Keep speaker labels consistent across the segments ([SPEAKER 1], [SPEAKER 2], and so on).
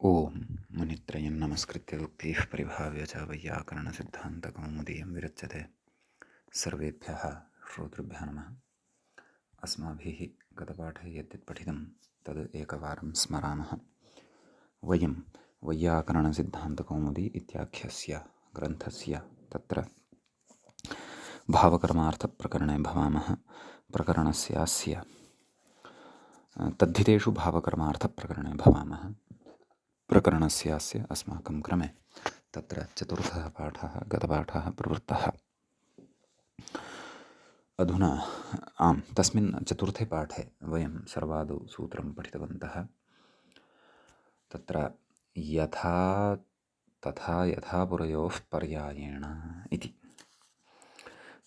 [SPEAKER 1] ओम मुनित्रयं नमस्कृत्य उक्तिः परिभाव्य च वैयाकरणसिद्धान्तकौमुदीयं विरच्यते। सर्वेभ्यः श्रोतृभ्यः नमः। अस्माभिः गतपाठे यद्यत् पठितं तद् एकवारं स्मरामः। वयं वैयाकरणसिद्धान्तकौमुदी इत्याख्यस्य ग्रन्थस्य तत्र भावकर्मार्थप्रकरणे भवामः। प्रकरणस्यास्य तद्धितेषु भावकर्मार्थप्रकरणे भवामः। प्रकरणस्यास्य अस्माकं क्रमे तत्र चतुर्थः पाठः गतपाठः प्रवृत्तः। अधुना तस्मिन् चतुर्थे पाठे वयं सर्वादौ सूत्रं पठितवन्तः। तत्र यथा तथा यथापुरयोः पर्यायेण इति।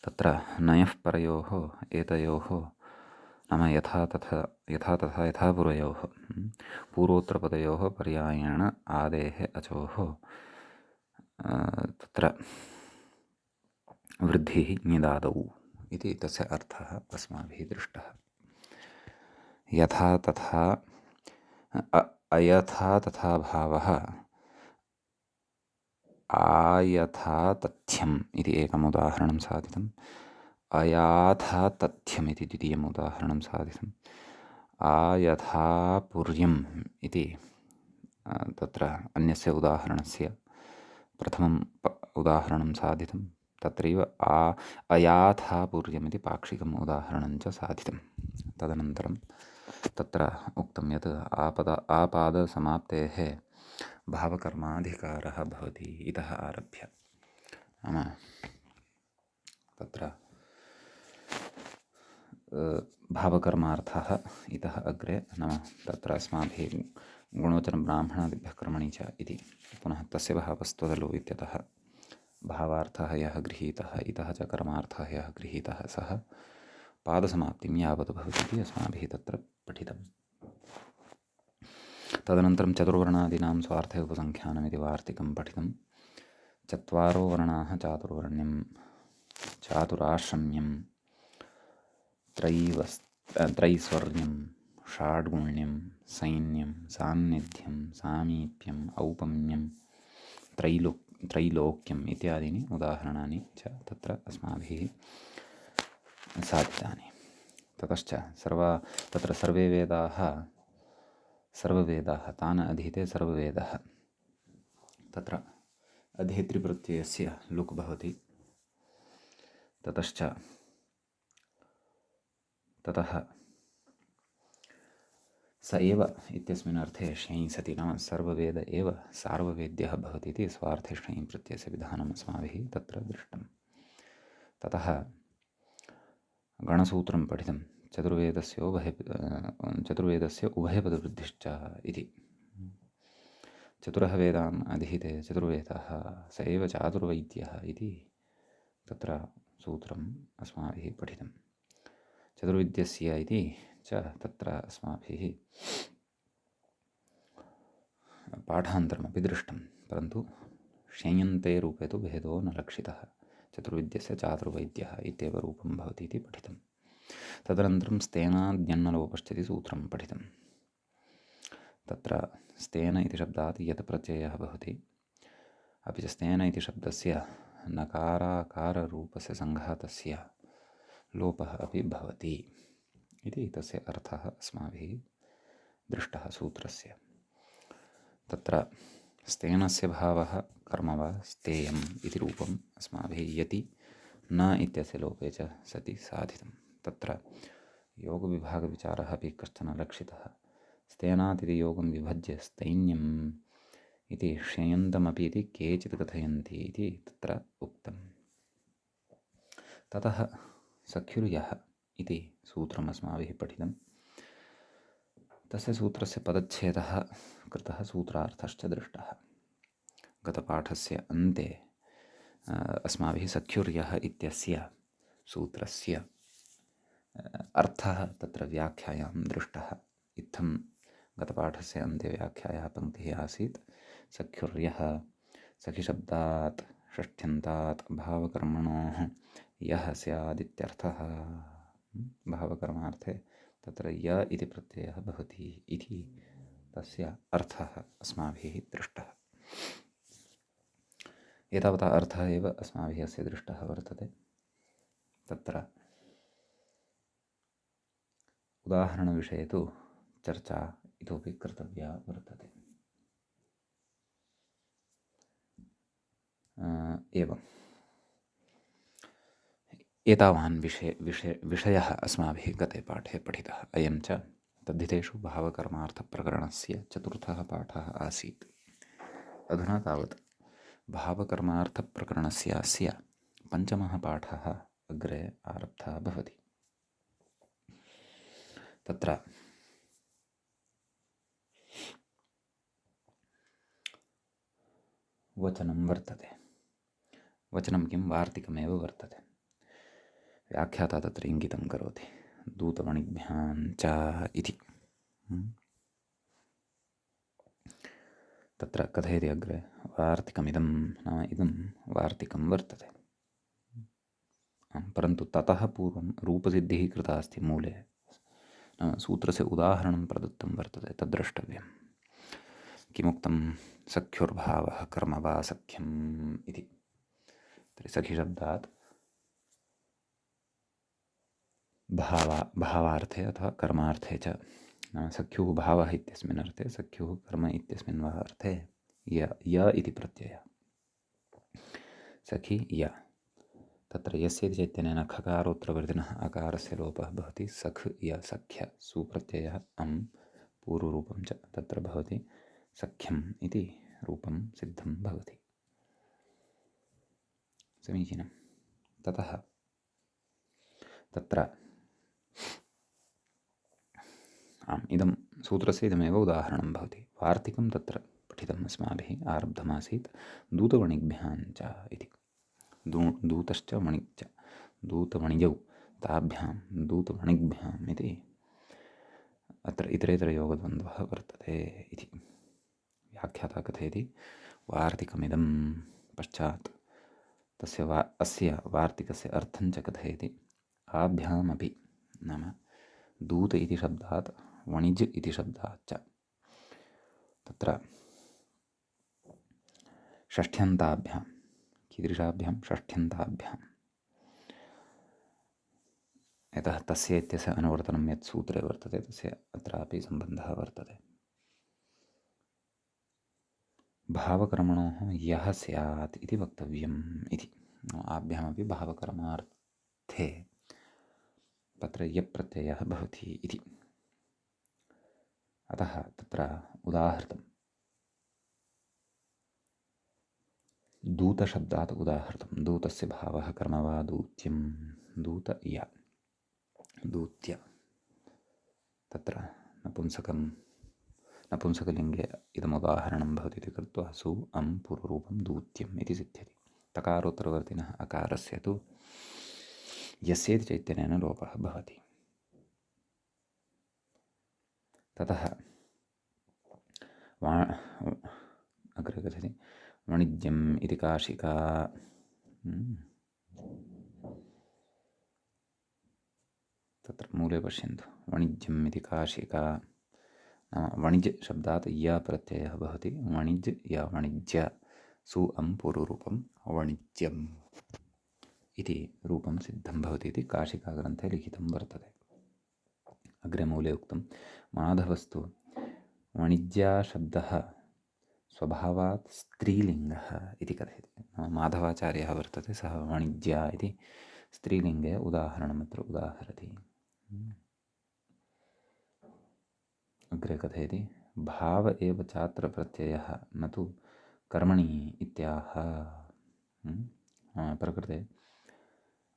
[SPEAKER 1] तत्र नयः परयोः एतयोः नाम यथा तथा यथापुरयोः पूर्वोत्तरपदयोः पर्यायेण आदेः अचोः तत्र वृद्धिः निदादौ इति तस्य अर्थः अस्माभिः दृष्टः। यथा तथा अयथा तथा भावः आयथा तथ्यम् इति एकम् उदाहरणं साधितम्। अयाथा तथ्यम् इति द्वितीयम् उदाहरणं साधितम्। आयथापुर्यम् इति तत्र अन्यस्य उदाहरणस्य प्रथमम् उदाहरणं साधितं। तत्रैव अयाथापुर्यम् इति पाक्षिकम् उदाहरणं च साधितं। तदनन्तरं तत्र उक्तं यत् आपादसमाप्तेः भावकर्माधिकारः भवति इतः आरभ्य। नाम तत्र भावकर्मार्थः इतः अग्रे नाम तत्र अस्माभिः गुणवचनब्राह्मणादिभ्यः कर्मणि च इति पुनः तस्य भावस्त्वदलु इत्यतः भावार्थः यः गृहीतः इतः च कर्मार्थः यः गृहीतः सः पादसमाप्तिं यावत् भवति इति अस्माभिः तत्र पठितम्। तदनन्तरं चतुर्वर्णादीनां स्वार्थे उपसङ्ख्यानमिति वार्तिकं पठितं। चत्वारो वर्णाः चातुर्वर्ण्यं चातुराश्रम्यं त्रैस्वर्ण्यं षाड्गुण्यं सैन्यं सान्निध्यं सामीप्यम् औपम्यं त्रैलोक्यम् इत्यादीनि उदाहरणानि च तत्र अस्माभिः साधितानि। ततश्च तत्र सर्ववेदाः तान् अधीते सर्ववेदः। तत्र अधेतृप्रत्ययस्य लुक् भवति। ततः स एव इत्यस्मिन् अर्थे श्ञै सति नाम सर्ववेद एव सार्ववेद्यः भवति इति स्वार्थे श्ञै प्रत्ययस्य विधानम् अस्माभिः तत्र दृष्टं। ततः गणसूत्रं पठितं। चतुर्वेदस्य उभयपदवृद्धिश्च इति। चतुरः वेदान् अधीते चतुर्वेदः स एव चातुर्वैद्यः इति तत्र सूत्रम् अस्माभिः पठितं। चतुर्विद्यस्य इति च तत्र अस्माभिः पाठान्तरमपि दृष्टं, परन्तु श्ययन्ते रूपे तु भेदो न लक्षितः। चतुर्विद्यस्य चातुर्वैद्यः इत्येव रूपं भवति इति पठितं। तदनन्तरं स्तेनाद्यन्नलोपश्चिति सूत्रं पठितं। तत्र स्तेन इति शब्दात् यत् प्रत्ययः भवति, अपि च स्तेन इति शब्दस्य नकाराकाररूपस्य सङ्घातस्य लोपः अपि भवति इति तस्य अर्थः अस्माभिः दृष्टः सूत्रस्य। तत्र स्तेनस्य भावः कर्म वा स्तेयम् इति रूपम् अस्माभिः यति न इत्यस्य लोपे च सति साधितं। तत्र योगविभागविचारः अपि कश्चन लक्षितः। स्तेनात् इति योगं विभज्य स्थैन्यम् इति श्ययन्तमपि इति केचित् कथयन्ति इति तत्र उक्तम्। ततः सख्युर्यः इति सूत्रम् अस्माभिः पठितं। तस्य सूत्रस्य पदच्छेदः कृतः, सूत्रार्थश्च दृष्टः। गतपाठस्य अन्ते अस्माभिः सख्युर्यः इत्यस्य सूत्रस्य अर्थः तत्र व्याख्यायां दृष्टः। इत्थं गतपाठस्य अन्ते व्याख्यायाः पङ्क्तिः आसीत्। सख्युर्यः सखिशब्दात् षष्ठ्यन्तात् भावकर्मणोः यः स्यादित्यर्थः। भावकर्मार्थे तत्र य इति प्रत्ययः भवति इति तस्य अर्थः अस्माभिः दृष्टः। एतावता अर्थः एव अस्माभिः अस्य दृष्टः वर्तते। तत्र उदाहरणविषये तु चर्चा इतोपि कर्तव्या वर्तते। एवम् एतावान् विषयः अस्माभिः गते पाठे पठितः। अयं च तद्धितेषु भावकर्मार्थप्रकरणस्य चतुर्थः पाठः आसीत्। अधुना तावत् भावकर्मार्थप्रकरणस्य अस्य पञ्चमः पाठः अग्रे आरब्धः भवति। तत्र वचनं वर्तते। वचनं किं? वार्तिकमेव वर्तते। व्याख्याता तत्र इङ्गितं करोति दूतवणिभ्यां च इति। तत्र कथयति अग्रे, वार्तिकमिदं नाम इदं वार्तिकं वर्तते। परन्तु ततः पूर्वं रूपसिद्धिः कृता अस्ति मूले। नाम सूत्रस्य उदाहरणं प्रदत्तं वर्तते, तद्द्रष्टव्यं। किमुक्तं? सख्युर्भावः कर्म वा सख्यम् इति। तर्हि सखिशब्दात् भावार्थे अथवा कर्मार्थे च, नाम सख्युः भावः इत्यस्मिन् अर्थे, सख्युः कर्म इत्यस्मिन् वा अर्थे य इति प्रत्ययः। सखि य, तत्र यस्य इति चैतन्येन खकारोत्तरवर्तिनः अकारस्य लोपः भवति। सख् य सख्य सुप्रत्ययः अम् पूर्वरूपं च तत्र भवति सख्यम् इति रूपं सिद्धं भवति। समीचीनं। ततः तत्र इदं सूत्रस्य इदमेव उदाहरणं भवति। वार्तिकं तत्र पठितम् अस्माभिः, आरब्धमासीत् दूतवणिभ्यां च इति। दूतश्च वणिक्, दूतवणिजौ ताभ्यां दूतवणिभ्याम् इति अत्र इतरेतरयोगद्वन्द्वः वर्तते इति व्याख्याता कथयति। वार्तिकमिदं पश्चात् तस्य अस्य वार्तिकस्य अर्थं च कथयति। आभ्यामपि, नाम दूत इति शब्दात् वणिज् इति शब्दात् च तत्र षष्ठ्यन्ताभ्यां, कीदृशाभ्यां? षष्ठ्यन्ताभ्यां। यतः तस्य इत्यस्य अनुवर्तनं यत् सूत्रे वर्तते तस्य अत्रापि सम्बन्धः वर्तते। भावकर्मणोः यः स्यात् इति वक्तव्यम् इति। आभ्यामपि भावकर्मार्थे तत्र यः प्रत्ययः भवति इति। अतः तत्र उदाहृतं दूतशब्दात् उदाहृतं। दूतस्य भावः कर्म वा दूत्यं, दूत य, दूत्य। तत्र नपुंसकलिङ्गे इदमुदाहरणं भवति इति कृत्वा सु अं पूर्वरूपं दूत्यम् इति सिद्ध्यति। तकारोत्तरवर्तिनः अकारस्य तु यस्येति चैतन्येन लोपः भवति। ततः अग्रे कथयति वाणिज्यम् इति काशिका। तत्र मूले पश्यन्तु, वाणिज्यम् इति काशिका। वणिज् शब्दात् य प्रत्ययः भवति। वणिज् य वाणिज्य, सु अं पूर्वरूपं वाणिज्यम् इति रूपं सिद्धं भवति इति काशिकाग्रन्थे लिखितं वर्तते। अग्रे मूले उक्तं माधवस्तु वाणिज्याशब्दः स्वभावात् स्त्रीलिङ्गः इति कथयति। माधवाचार्यः वर्तते, सः वाणिज्या इति स्त्रीलिङ्गे उदाहरणमत्र उदाहरति। अग्रे कथयति भाव एव चात्र प्रत्ययः न तु कर्मणि इत्याह। प्रकृते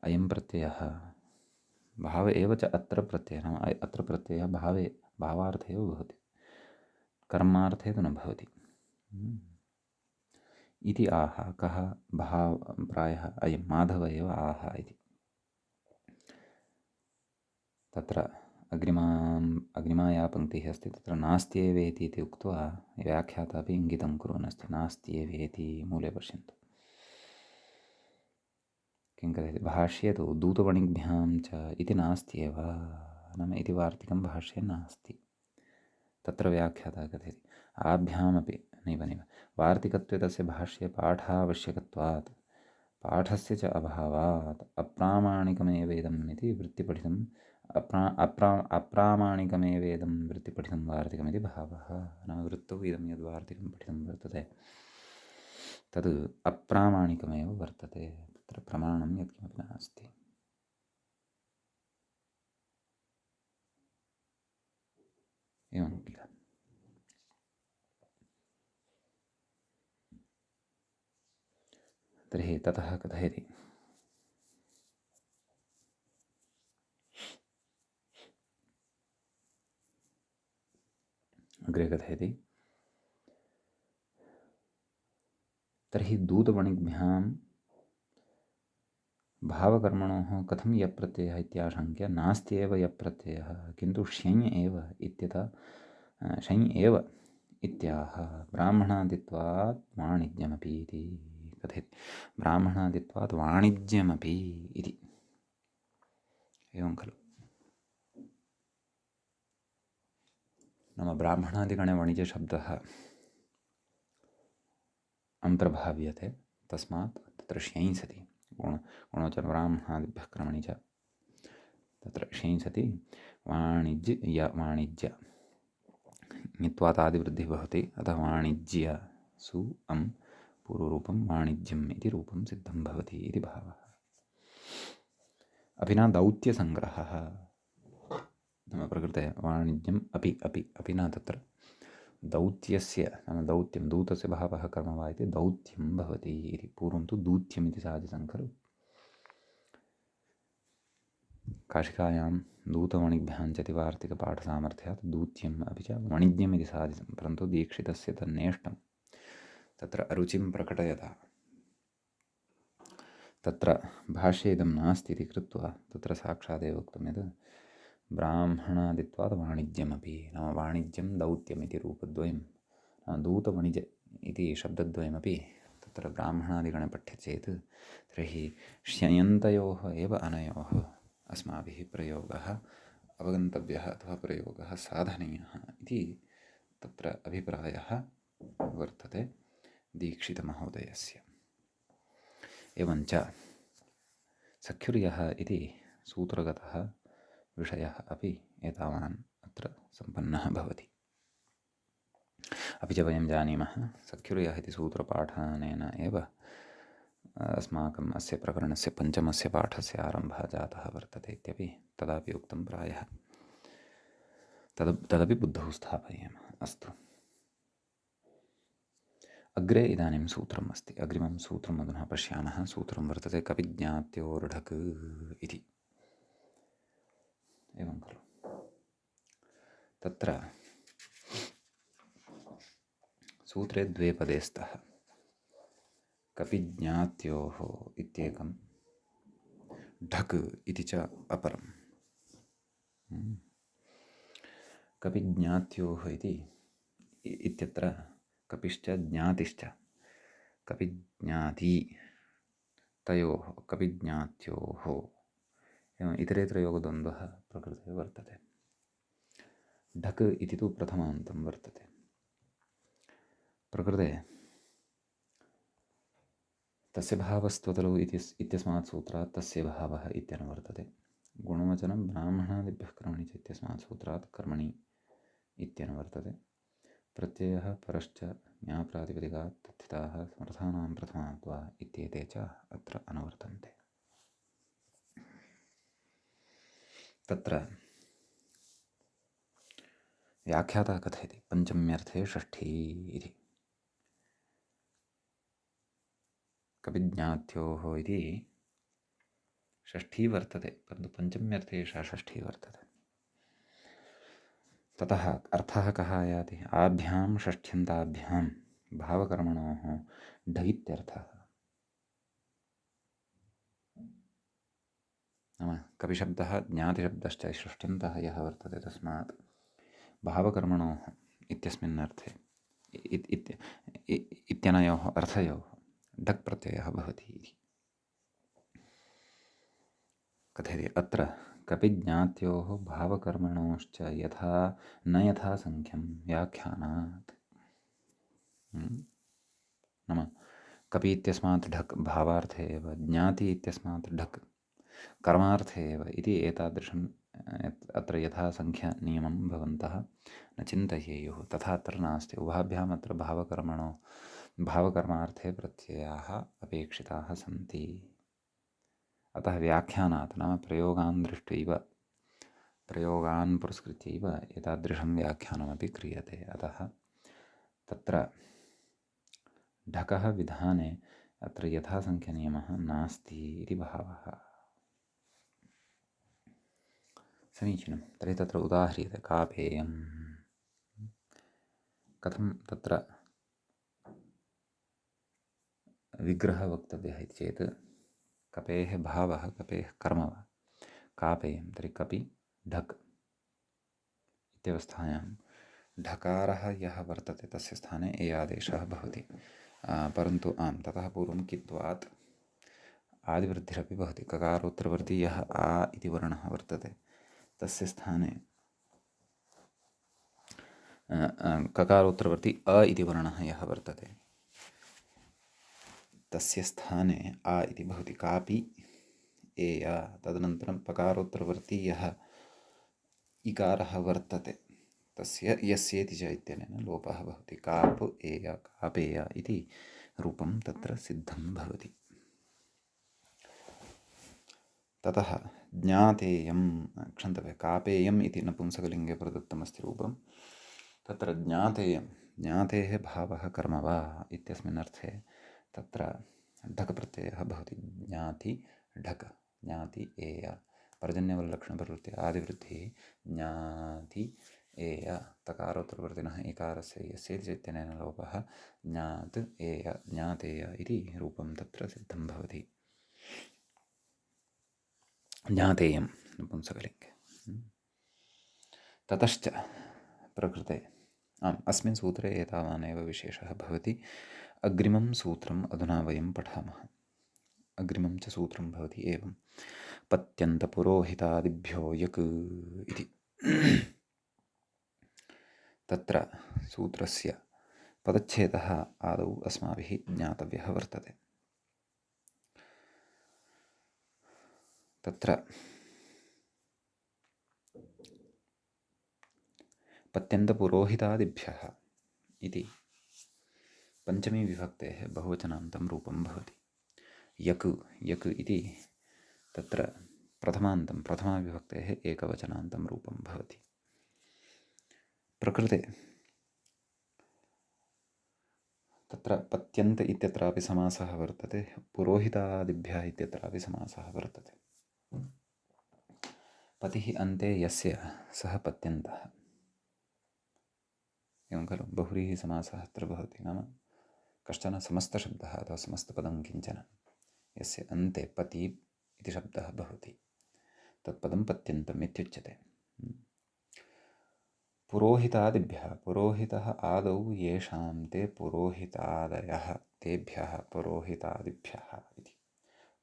[SPEAKER 1] अयं प्रत्ययः भाव एव च अत्र प्रत्ययः, नाम अत्र प्रत्ययः भावार्थे एव भवति, कर्मार्थे तु न भवति इति आह। कः प्रायः अयं माधव एव आह इति। तत्र अग्रिमा या पङ्क्तिः अस्ति तत्र नास्त्येवेति इति उक्त्वा व्याख्याता अपि इङ्गितं कुर्वन् अस्ति। नास्त्येवेति मूले पश्यन्तु किं कथयति। भाष्ये तु दूतवणिभ्यां च इति नास्त्येव, नाम इति वार्तिकं भाष्ये नास्ति। तत्र व्याख्याता कथयति आभ्यामपि नैव नैव वार्तिकत्वे तस्य भाष्यपाठावश्यकत्वात् पाठस्य च अभावात् अप्रामाणिकमेवेदम् इति वृत्तिपठितम् अप्रामाणिकमेवेदं वृत्तिपठितं वार्तिकमिति भावः। नाम वृत्तौ इदं यद् वार्तिकं पठितं वर्तते तद् अप्रामाणिकमेव वर्तते, तत्र प्रमाणं यत्किमपि नास्ति। एवं किल। तर्हि ततः कथयति अग्रे कथयति तर्हि दूतवणिभ्यां भावकर्मणोः कथं यप्रत्ययः इत्याशङ्क्य नास्त्येव यप्रत्ययः किन्तु ष्यञ् एव इत्यतः ष्यञ् एव इत्याह ब्राह्मणादित्वात् वाणिज्यमपि इति कथयति। ब्राह्मणादित्वात् वाणिज्यमपि इति एवं खलु। नाम ब्राह्मणादिगणे वणिजशब्दः अन्तर्भाव्यते, तस्मात् तत्र ष्यञ् सति गुणोच्चारब्राह्मणादिभ्यः कर्मणि च तत्र ष्यञ् सति वाणिज्य ङित्वातादिवृद्धिः भवति, अतः वाणिज्य सु अं पूर्वरूपं वाणिज्यम् इति रूपं सिद्धं भवति इति भावः। अपिना दौत्यसङ्ग्रहः नाम प्रकृते वाणिज्यम् अपि न तत्र दौत्यस्य नाम दौत्यं दूतस्य भावः कर्म वा इति दौत्यं भवति इति। पूर्वं तु दूत्यम् इति साधितं खलु। काशिकायां दूतवणिभ्यां च वार्तिकपाठसामर्थ्यात् दूत्यम् अपि च वाणिज्यम् इति साधितं, परन्तु दीक्षितस्य तन्नेष्टं तत्र अरुचिं प्रकटयता तत्र भाष्ये इदं नास्ति इति कृत्वा तत्र साक्षादेव उक्तं यत् ब्राह्मणादित्वात् वाणिज्यमपि नाम वाणिज्यं दौत्यम् इति रूपद्वयं दूतवणिज इति शब्दद्वयमपि तत्र ब्राह्मणादिगणे पठ्यते चेत् तर्हि ष्ययन्तयोः एव अनयोः अस्माभिः प्रयोगः अवगन्तव्यः अथवा प्रयोगः साधनीयः इति तत्र अभिप्रायः वर्तते दीक्षितमहोदयस्य। एवञ्च सख्युर्यः इति सूत्रगतः विषयः अपि एतावान् अत्र सम्पन्नः भवति। अपि च वयं जानीमः सख्युर्यः इति सूत्रपाठनेन एव अस्माकम् अस्य प्रकरणस्य पञ्चमस्य पाठस्य आरम्भः जातः वर्तते इत्यपि तदापि उक्तं प्रायः। तदपि बुद्धौ स्थापयेम। अस्तु, अग्रे इदानीं सूत्रम् अस्ति। अग्रिमं सूत्रम् अधुना पश्यामः। सूत्रं वर्तते कविज्ञात्योर्ढक् इति। एवं खलु। तत्र सूत्रे द्वे पदे स्तः। कविज्ञात्योः इत्येकं, ढक् इति च अपरम्। कविज्ञात्योः इत्यत्र कपिश्च ज्ञातिश्च कविज्ञाति तयोः कविज्ञात्योः एवम् इतरेतरयोगद्वन्द्वः प्रकृते वर्तते। ढक् इति तु प्रथमान्तं वर्तते। प्रकृते तस्य भावस्त्वतलौ इत्यस्मात् सूत्रात् तस्य भावः इत्यनुवर्तते। गुणवचनं ब्राह्मणादिभ्यः कर्मणि च इत्यस्मात् सूत्रात् कर्मणि इत्यनुवर्तते। प्रत्ययः परश्च ज्ञाप्रातिपदिकात् तथिताः समर्थानां प्रथमाद्वा इत्येते च अत्र अनुवर्तन्ते। तत्र व्याख्याता कथयति पञ्चम्यर्थे षष्ठी इति। कविज्ञात्योः इति षष्ठी वर्तते, परन्तु पञ्चम्यर्थे एषा षष्ठी वर्तते। ततः अर्थः कः आयाति? आभ्यां षष्ठ्यन्ताभ्यां भावकर्मणोः ढ इत्यर्थः। नाम कविशब्दः ज्ञातिशब्दश्च षष्ठ्यन्तः यः वर्तते, तस्मात् भावकर्मणोः इत्यस्मिन् अर्थे इत्यनयोः अर्थयोः ढक् प्रत्ययः भवति इति कथयति। अत्र कपि ज्ञात्योः भावकर्मणोश्च यथा न यथा संख्यं व्याख्यानात्। नाम कपि इत्यस्मात् ढक् भावार्थे एव, ज्ञाति इत्यस्मात् ढक् कर्मार्थे एव इति एतादृशम् अत्र यथा संख्यानियमं भवन्तः न चिन्तयेयुः, तथा अत्र नास्ति। उभाभ्याम् अत्र भावकर्मार्थे प्रत्ययाः अपेक्षिताः सन्ति। अतः व्याख्यानात् नाम प्रयोगान् दृष्ट्वैव, प्रयोगान् पुरस्कृत्यैव एतादृशं व्याख्यानमपि क्रियते। अतः तत्र ढकः विधाने अत्र यथासङ्ख्यनियमः नास्ति इति भावः। समीचीनं। तर्हि तत्र उदाह्रियते कापेयं, कथं तत्र विग्रहः वक्तव्यः इति चेत् कपेः भावः, कपेः कर्म वा, कापेयं तर्हि कपि ढक् इत्यवस्थायां ढकारः यः वर्तते तस्य स्थाने ए आदेशः भवति। परन्तु ततः पूर्वं कित्वात् आदिवृद्धिरपि भवति। ककारोत्तरवर्ती यः आ इति वर्णः वर्तते तस्य स्थाने ककारोत्तरवर्ती अ इति वर्णः यः वर्तते तस्य स्थाने आ इति भवति। कापि एय। तदनन्तरं पकारोत्तरवर्ती यः इकारः वर्तते तस्य यस्येति च इत्यनेन लोपः भवति। काप् एय, कापेय इति रूपं तत्र सिद्धं भवति। ततः ज्ञातेयं, क्षन्तव्यः, कापेयम् इति नपुंसकलिङ्गे प्रदत्तमस्ति रूपं। तत्र ज्ञातेयं, ज्ञातेः भावः कर्म वा इत्यस्मिन् अर्थे तत्र ढक् प्रत्ययः भवति। ज्ञाति ढक्, ज्ञाति एय, पर्जन्यवल्लक्षणप्रवृत्ति आदिवृद्धिः ज्ञाति एय, तकारोत्तरवर्तिनः इकारस्य यस्येति च इत्यनेन लोपः ज्ञात् एय, ज्ञातेय इति रूपं तत्र सिद्धं भवति। ज्ञातेयं नपुंसकलिङ्गे। ततश्च प्रकृते अस्मिन् सूत्रे एतावानेव विशेषः भवति। अग्रिमं सूत्रम् अधुना वयं पठामः। अग्रिमं च सूत्रं भवति एवं: पत्यन्तपुरोहितादिभ्यो यक् इति। तत्र सूत्रस्य पदच्छेदः आदौ अस्माभिः ज्ञातव्यः वर्तते। तत्र पत्यन्तपुरोहितादिभ्यः इति पञ्चमी विभक्तेः बहुवचनान्तं रूपं भवति। यक्, यक् इति तत्र प्रथमान्तं, प्रथमाविभक्तेः एकवचनान्तं रूपं भवति। प्रकृते तत्र पत्यन्त इत्यत्रापि समासः वर्तते, पुरोहितादिभ्यः इत्यत्रापि समासः वर्तते। पतिः अन्ते यस्य सः पत्यन्तः, एवं खलु बहुव्रीहि समासः अत्र भवति। नाम कश्चन समस्तशब्दः अथवा समस्तपदं किञ्चन यस्य अन्ते पति इति शब्दः भवति तत्पदं पत्यन्तम् इत्युच्यते। पुरोहितादिभ्यः, पुरोहितः आदौ येषां ते पुरोहितादयः तेभ्यः पुरोहितादिभ्यः इति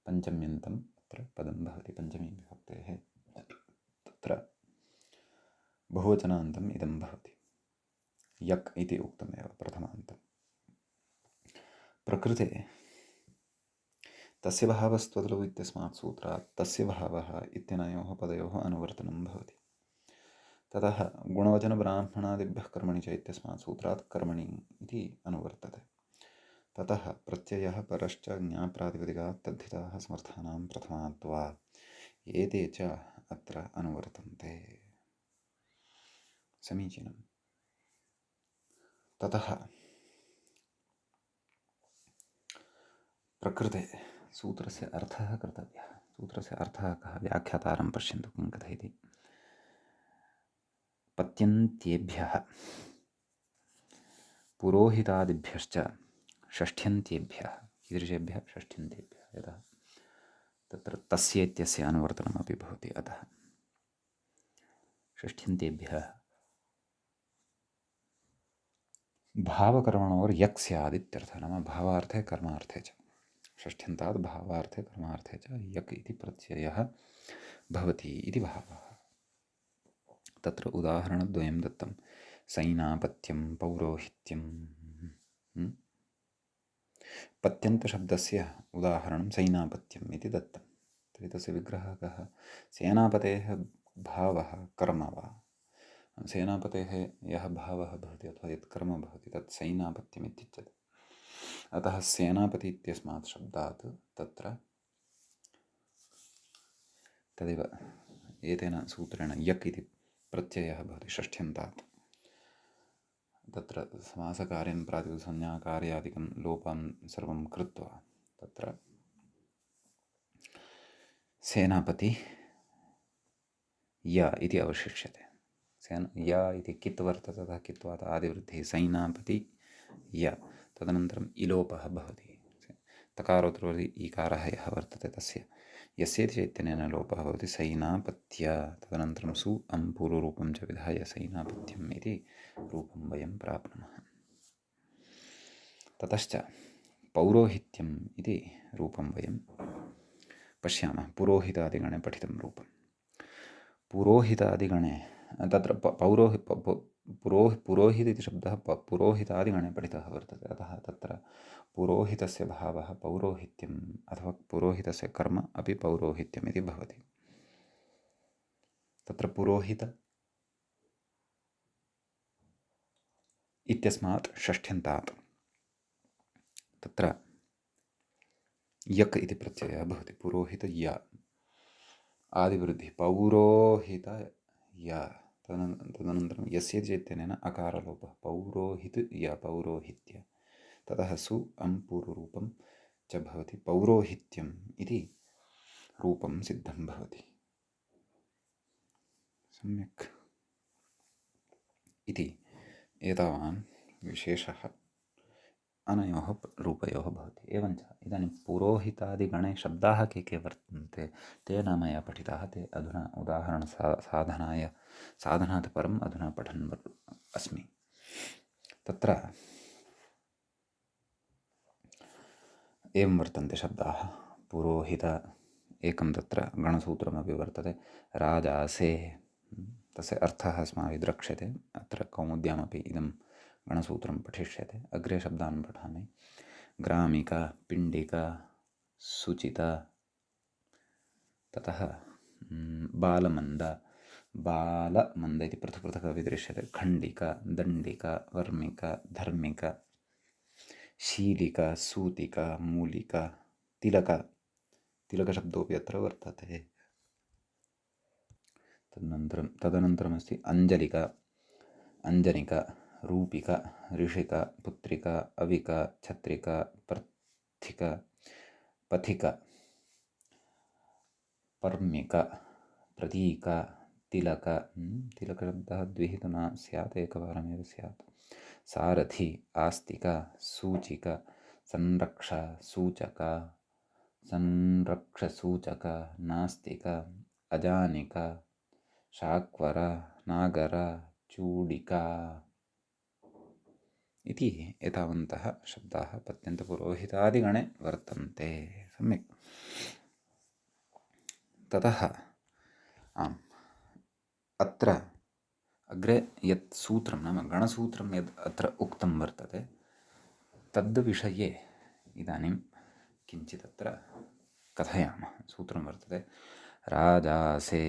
[SPEAKER 1] पञ्चम्यन्तम् अत्र पदं भवति। पञ्चमी विभक्तेः तत्र बहुवचनान्तम् इदं भवति। यक् इति उक्तमेव प्रथमान्तं। प्रकृते तस्य भावस्त्वदलौ इत्यस्मात् सूत्रात् तस्य भावः इत्यनयोः पदयोः अनुवर्तनं भवति। ततः गुणवचनब्राह्मणादिभ्यः कर्मणि च इत्यस्मात् सूत्रात् कर्मणि इति अनुवर्तते। ततः प्रत्ययः परश्च ज्ञाप्रातिपदिकात् तद्धिताः समर्थानां प्रथमात्वात् एते च अत्र अनुवर्तन्ते। समीचीनं। ततः प्रकृते सूत्रस्य अर्थः कर्तव्यः। सूत्रस्य अर्थः कः? व्याख्यातारं पश्यन्तु किं कथयति। पत्यन्त्येभ्यः पुरोहितादिभ्यश्च षष्ठ्यन्त्येभ्यः, कीदृशेभ्यः? षष्ठ्यन्त्येभ्यः। यतः तत्र तस्य इत्यस्य अनुवर्तनमपि भवति। अतः षष्ठ्यन्त्येभ्यः भावकर्मणोर्यक् स्यात् इत्यर्थः। नाम भावार्थे कर्मार्थे च, षष्ठ्यन्तात् भावार्थे कर्मार्थे च यक् इति प्रत्ययः भवति इति भावः। तत्र उदाहरणद्वयं दत्तं, सैनापत्यं पौरोहित्यं। पत्यन्तशब्दस्य उदाहरणं सैनापत्यम् इति दत्तं। तर्हि तस्य विग्रहः कः? सेनापतेः भावः कर्म वा, सेनापतेः यः भावः भवति अथवा यत् कर्म भवति तत् सैनापत्यम् इत्युच्यते। अतः सेनापति इत्यस्मात् शब्दात् तत्र तदेव एतेन सूत्रेण यक् इति प्रत्ययः भवति षष्ठ्यन्तात्। तत्र समासकार्यं प्रातिपदिकसंज्ञाकार्यादिकं लोपान् सर्वं कृत्वा तत्र सेनापति य इति अवशिष्यते। य इति कित् वर्तते, ततः कित्वात् आदिवृद्धिः सैनापति य, तदनन्तरम् इलोपः भवति। तकारोत्तरवर्ति ईकारः यः वर्तते तस्य यस्येति चैतन्येन लोपः भवति सैनापत्य, तदनन्तरं सु अं पूर्वरूपं च विधाय सैनापत्यम् इति रूपं वयं प्राप्नुमः। ततश्च पौरोहित्यम् इति रूपं वयं पश्यामः। पुरोहितादिगणे पठितं रूपं। पुरोहितादिगणे तत्र पुरोहित इति शब्दः पुरोहितादिगणे पठितः वर्तते। अतः तत्र पुरोहितस्य भावः पौरोहित्यम् अथवा पुरोहितस्य कर्म अपि पौरोहित्यम् इति भवति। तत्र पुरोहित इत्यस्मात् षष्ठ्यन्तात् तत्र यक् इति प्रत्ययः भवति। पुरोहित य आदिवृद्धिः पौरोहित य, तदनन्तरं यस्येति चैतन्येन अकारलोपः पौरोहित य पौरोहित्य, ततः सु अं पूर्वरूपं च भवति पौरोहित्यम् इति रूपं सिद्धं भवति। सम्यक् इति एतावान् विशेषः अनयोः रूपयोः भवति। एवञ्च इदानीं पुरोहितादिगणे शब्दाः के के वर्तन्ते ते न मया पठिताः, ते अधुना साधनात् परम् अधुना पठन् अस्मि। तत्र एवं वर्तन्ते शब्दाः। पुरोहित एकं तत्र गणसूत्रमपि वर्तते, राजासे, तस्य अर्थः अस्माभिः द्रक्ष्यते। अत्र कौमुद्यामपि इदं गणसूत्रं पठिष्यते। अग्रे शब्दान् पठामि। ग्रामिका, पिण्डिका, सुचिता, ततः बालमन्द इति पृथक् पृथक् अपि दृश्यते। खण्डिका, दण्डिका, वर्मिका, धर्मिका, शीलिका, सूतिका, मूलिका, तिलकशब्दोऽपि अत्र वर्तते। तदनन्तरमस्ति अञ्जलिका, अञ्जनिका, रूपिका, ऋषिका, पुत्रिका, अविका, छत्रिका, पर्थिका, पथिका, पर्मिका, प्रतीका, तिलक, तिलकशब्दः द्विः तु न स्यात्, एकवारमेव स्यात्। सारथि, आस्तिका, सूचिका, संरक्षा, सूचका, संरक्षसूचका, नास्तिका, अजानिका, शाक्वर, नागर, चूडिका इति एतावन्तः शब्दाः पत्यन्तपुरोहितादिगणे वर्तन्ते। सम्यक्। ततः अत्र अग्रे यत् सूत्रं नाम गणसूत्रं यद् अत्र उक्तं वर्तते तद्विषये इदानीं किञ्चित् अत्र कथयामः। सूत्रं वर्तते राजासे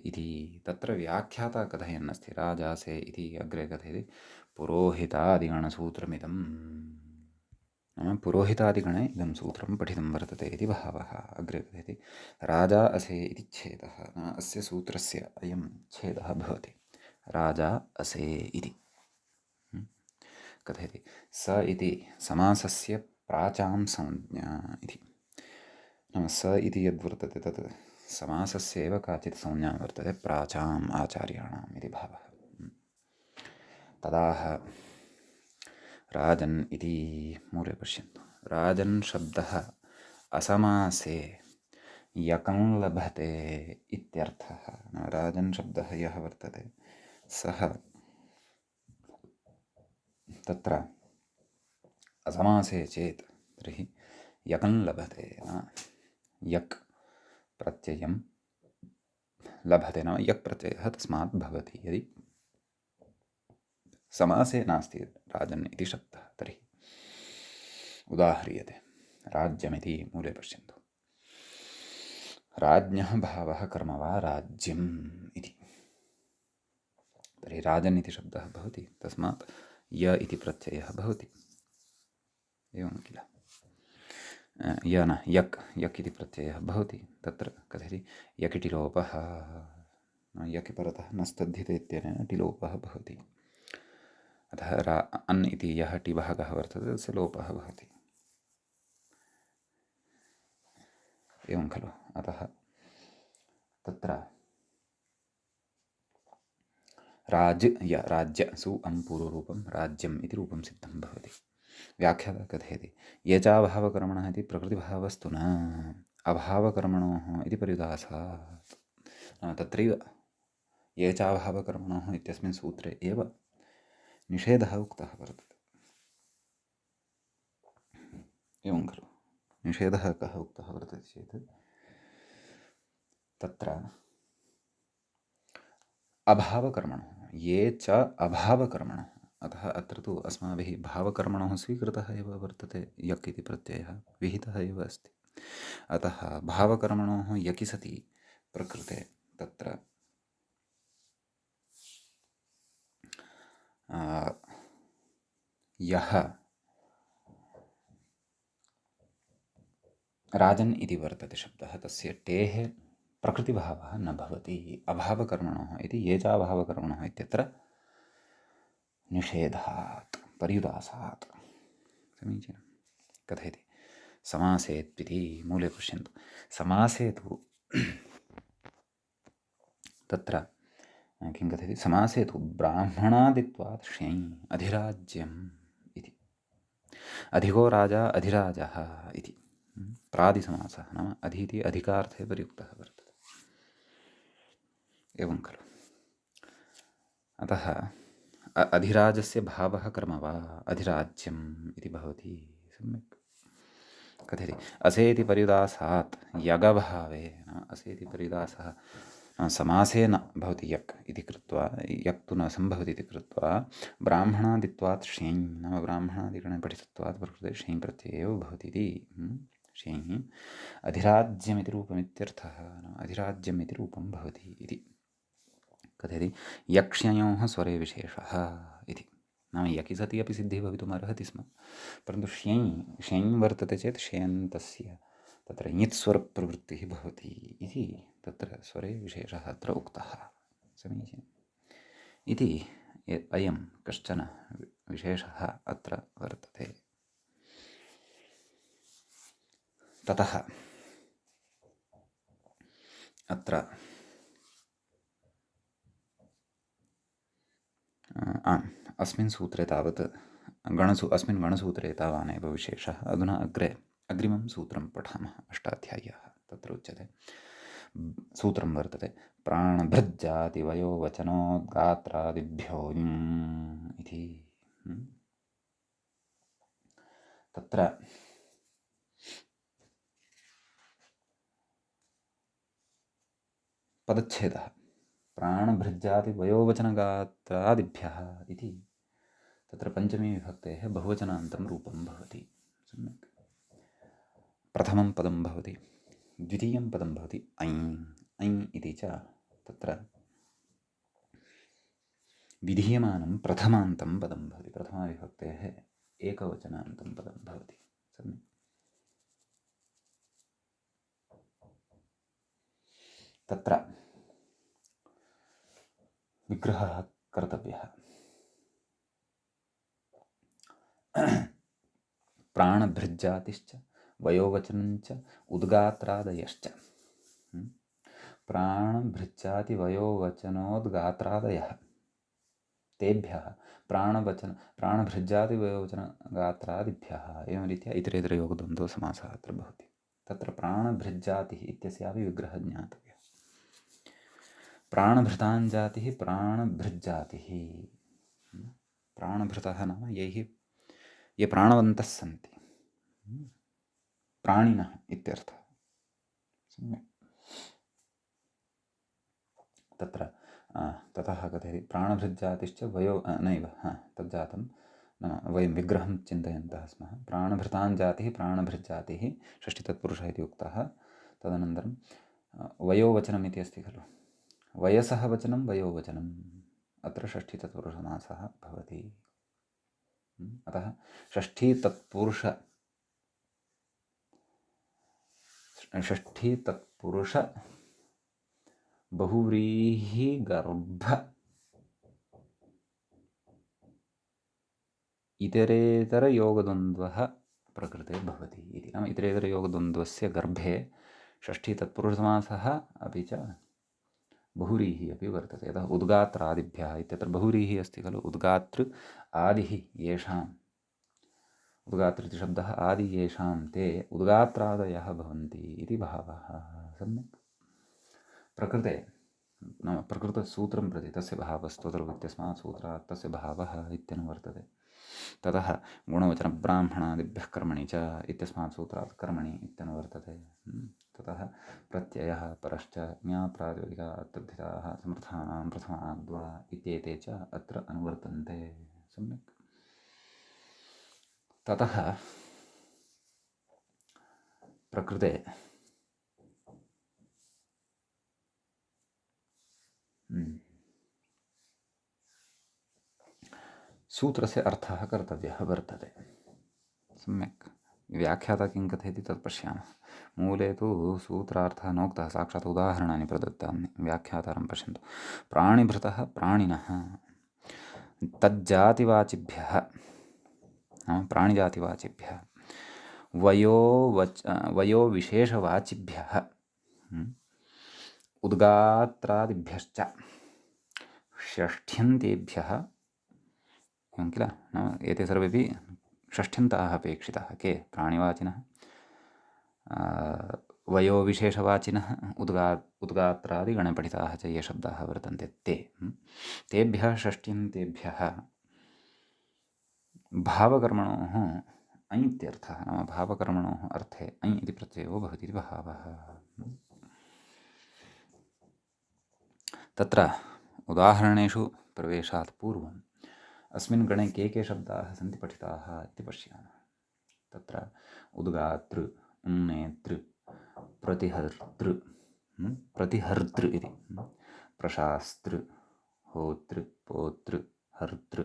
[SPEAKER 1] इति। तत्र व्याख्याता कथयन्नस्ति। राजासे इति अग्रे कथयति पुरोहितादिगणसूत्रमिदं, नाम पुरोहितादिगणे इदं सूत्रं पठितं वर्तते इति भावः। अग्रे कथयति राजा असे इति छेदः, नाम अस्य सूत्रस्य अयं छेदः भवति। राजा असे इति कथयति। स इति समासस्य प्राचां संज्ञा इति, नाम स इति यद्वर्तते तत् समासस्य एव काचित् संज्ञा वर्तते, प्राचाम् आचार्याणाम् इति भावः। तदाह राजन् इति मूले पश्यन्तु। राजन् शब्दः असमासे यकं लभते इत्यर्थः। राजन् शब्दः यः वर्तते सः तत्र असमासे चेत् तर्हि यकं लभते। यक् प्रत्ययं लभते नाम यक् प्रत्ययः तस्मात् भवति। यदि समासे नास्ति राजन् इति शब्दः तर्हि उदाह्रियते। राज्यमिति मूले पश्यन्तु। राज्ञः भावः कर्म वा राज्यम् इति। तर्हि राजन् इति शब्दः भवति, तस्मात् य इति प्रत्ययः भवति। एवं किल। य न यक् यक् इति प्रत्ययः भवति। तत्र कथयति यकिति लोपः, यकि परतः न स्तध्यते इत्यनेन टिलोपः भवति। अतः अन् इति यः टिभागः वर्तते तस्य लोपः भवति। एवं खलु। अतः तत्र राज्य सु अं पूर्वरूपं राज्यम् इति रूपं सिद्धं भवति। व्याख्याता कथयति ये चाभावकर्मणः इति प्रकृतिभावस्तु न अभावकर्मणोः इति पर्युदासात्। तत्रैव ये चाभावकर्मणोः इत्यस्मिन् सूत्रे एव निषेधः उक्तः वर्तते। एवं खलु। निषेधः कः उक्तः वर्तते चेत् तत्र अभावकर्मणः ये च अभावकर्मणः। अतः अत्र तु अस्माभिः भावकर्मणः स्वीकृतः एव वर्तते। यक् इति प्रत्ययः विहितः एव अस्ति। अतः भावकर्मणः यकि सति प्रकृते तत्र यः राजन् इति वर्तते शब्दः, तस्य टेः प्रकृतिभावः न भवति। अभावकर्मणः इति ये चाभावकर्मणः इत्यत्र निषेधात् पर्युदासात्। समीचीनं। कथयति समासेत्विति मूले पश्यन्तु। समासे तु तत्र किं कथयति समासे तु ब्राह्मणादित्वात् श्यञ् अधिराज्यम् इति। अधिको राजा अधिराजः इति प्रादिसमासः, नाम अधीति अधिकार्थे प्रयुक्तः वर्तते। एवं खलु। अतः अधिराजस्य भावः कर्म वा अधिराज्यम् इति भवति। सम्यक् कथयति असेति पर्युदासात् यगभावे, असेति पर्युदासः समासे न भवति यक् इति कृत्वा, यक् तु न सम्भवति इति कृत्वा ब्राह्मणादित्वात् श्यञ्, नाम ब्राह्मणादिगणे पठितत्वात् प्रकृते श्यञ् प्रत्यये एव भवति इति। श्यञ् अधिराज्यमिति रूपमित्यर्थः, अधिराज्यम् इति रूपं भवति इति। कथयति यक्ष्ययोः स्वरे विशेषः इति। नाम यकि सति अपि सिद्धिः भवितुम् अर्हति स्म, परन्तु श्यञ् वर्तते चेत् श्यन्तस्य तत्र ञित्स्वरप्रवृत्तिः भवति इति तत्र स्वरे विशेषः अत्र उक्तः। समीचीनम् इति अयं कश्चन विशेषः अत्र वर्तते। ततः अत्र अस्मिन् सूत्रे तावत् अस्मिन् गणसूत्रे तावानेव विशेषः। अधुना अग्रिमं सूत्रं पठामः। अष्टाध्याय्याः तत्र उच्यते। सूत्रं वर्तते प्राणभृज्जातिवयोवचनोद्गात्रादिभ्यो इति। तत्र पदच्छेदः प्राणभृज्जातिवयोवचनगात्रादिभ्यः इति। तत्र पञ्चमी विभक्तेः बहुवचनान्तं रूपं भवति। सम्यक्। प्रथमं पदं भवति, द्वितीयं पदं भवति ऐ इति च तत्र विधीयमानं प्रथमान्तं पदं भवति। प्रथमाविभक्तेः एकवचनान्तं पदं भवति। सम्यक्। तत्र विग्रहः कर्तव्यः। प्राणभृज्जातिश्च वयोवचनञ्च उद्गात्रादयश्च। प्राणभृज्जातिवयोवचनोद्गात्रादयः तेभ्यः प्राणभृज्जातिवयोवचनगात्रादिभ्यः। एवं रीत्या इतरेतरयोगद्वन्द्वो समासः अत्र भवति। तत्र प्राणभृज्जातिः इत्यस्यापि विग्रहः ज्ञातव्यः। प्राणभृताञ्जातिः प्राणभृज्जातिः। प्राणभृतः नाम ये प्राणवन्तः सन्ति, प्राणिनः इत्यर्थः। सम्यक्। तत्र ततः कथयति प्राणभृज्जातिश्च वयो नैव तज्जातं नाम वयं विग्रहं चिन्तयन्तः स्मः। प्राणभृतां जातिः प्राणभृज्जातिः षष्ठीतत्पुरुषः इति उक्तः। तदनन्तरं वयोवचनम् इति अस्ति खलु, वयसः वचनं वयोवचनम्, अत्र षष्ठीतत्पुरुषसमासः भवति। अतः षष्ठीतत्पुरुष बहुव्रीहिगर्भ इतरेतरयोगद्वन्द्वः प्रकृते भवति इति। नाम इतरेतरयोगद्वन्द्वस्य गर्भे षष्ठीतत्पुरुषसमासः अपि च बहुव्रीहिः अपि वर्तते। यतः उद्गात्रादिभ्यः इत्यत्र बहुव्रीहिः अस्ति खलु, उद्गातृ आदिः येषाम्, उद्गातृ इति शब्दः आदि येषां ते उद्गात्रादयः भवन्ति इति भावः। सम्यक् प्रकृते नाम प्रकृतसूत्रं प्रति तस्य भावस्तोत्र इत्यस्मात् सूत्रात् तस्य भावः इत्यनुवर्तते। ततः गुणवचनब्राह्मणादिभ्यः कर्मणि च इत्यस्मात् सूत्रात् कर्मणि इत्यनुवर्तते। ततः प्रत्ययः परश्च ज्ञाप्रातिपदिकाः तद्धिताः समर्थानां प्रथमाद्वा इत्येते च अत्र अनुवर्तन्ते। सम्यक् ततः प्रकृते सूत्रस्य अर्थः कर्तव्यः वर्तते। सम्यक् व्याख्याता किं कथयति तत् पश्यामः। मूले तु सूत्रार्थः नोक्तः, साक्षात् उदाहरणानि प्रदत्तानि। व्याख्यातारं पश्यन्तु। प्राणिभृतः प्राणिनः तज्जातिवाचिभ्यः नाम प्राणिजातिवाचिभ्यः वयोविशेषवाचिभ्यः उद्गात्रादिभ्यश्च षष्ठ्यन्तेभ्यः एवं किल। नाम एते सर्वेपि षष्ठ्यन्ताः अपेक्षिताः। के? प्राणिवाचिनः, वयोविशेषवाचिनः, उद्गात्रादिगणपठिताः च ये शब्दाः वर्तन्ते तेभ्यः षष्ठ्यन्तेभ्यः भावकर्मणोः ऐ इत्यर्थः। नाम भावकर्मणोः अर्थे ऐ इति प्रत्ययो भवति इति भावः। तत्र उदाहरणेषु प्रवेशात् पूर्वम् अस्मिन् गणे के शब्दाः सन्ति पठिताः इति पश्यामः। तत्र उद्गातृ, उन्नेतृ, प्रतिहर्तृ, प्रतिहर्तृ इति, प्रशास्तृ, होतृ, पोतृ, हर्तृ,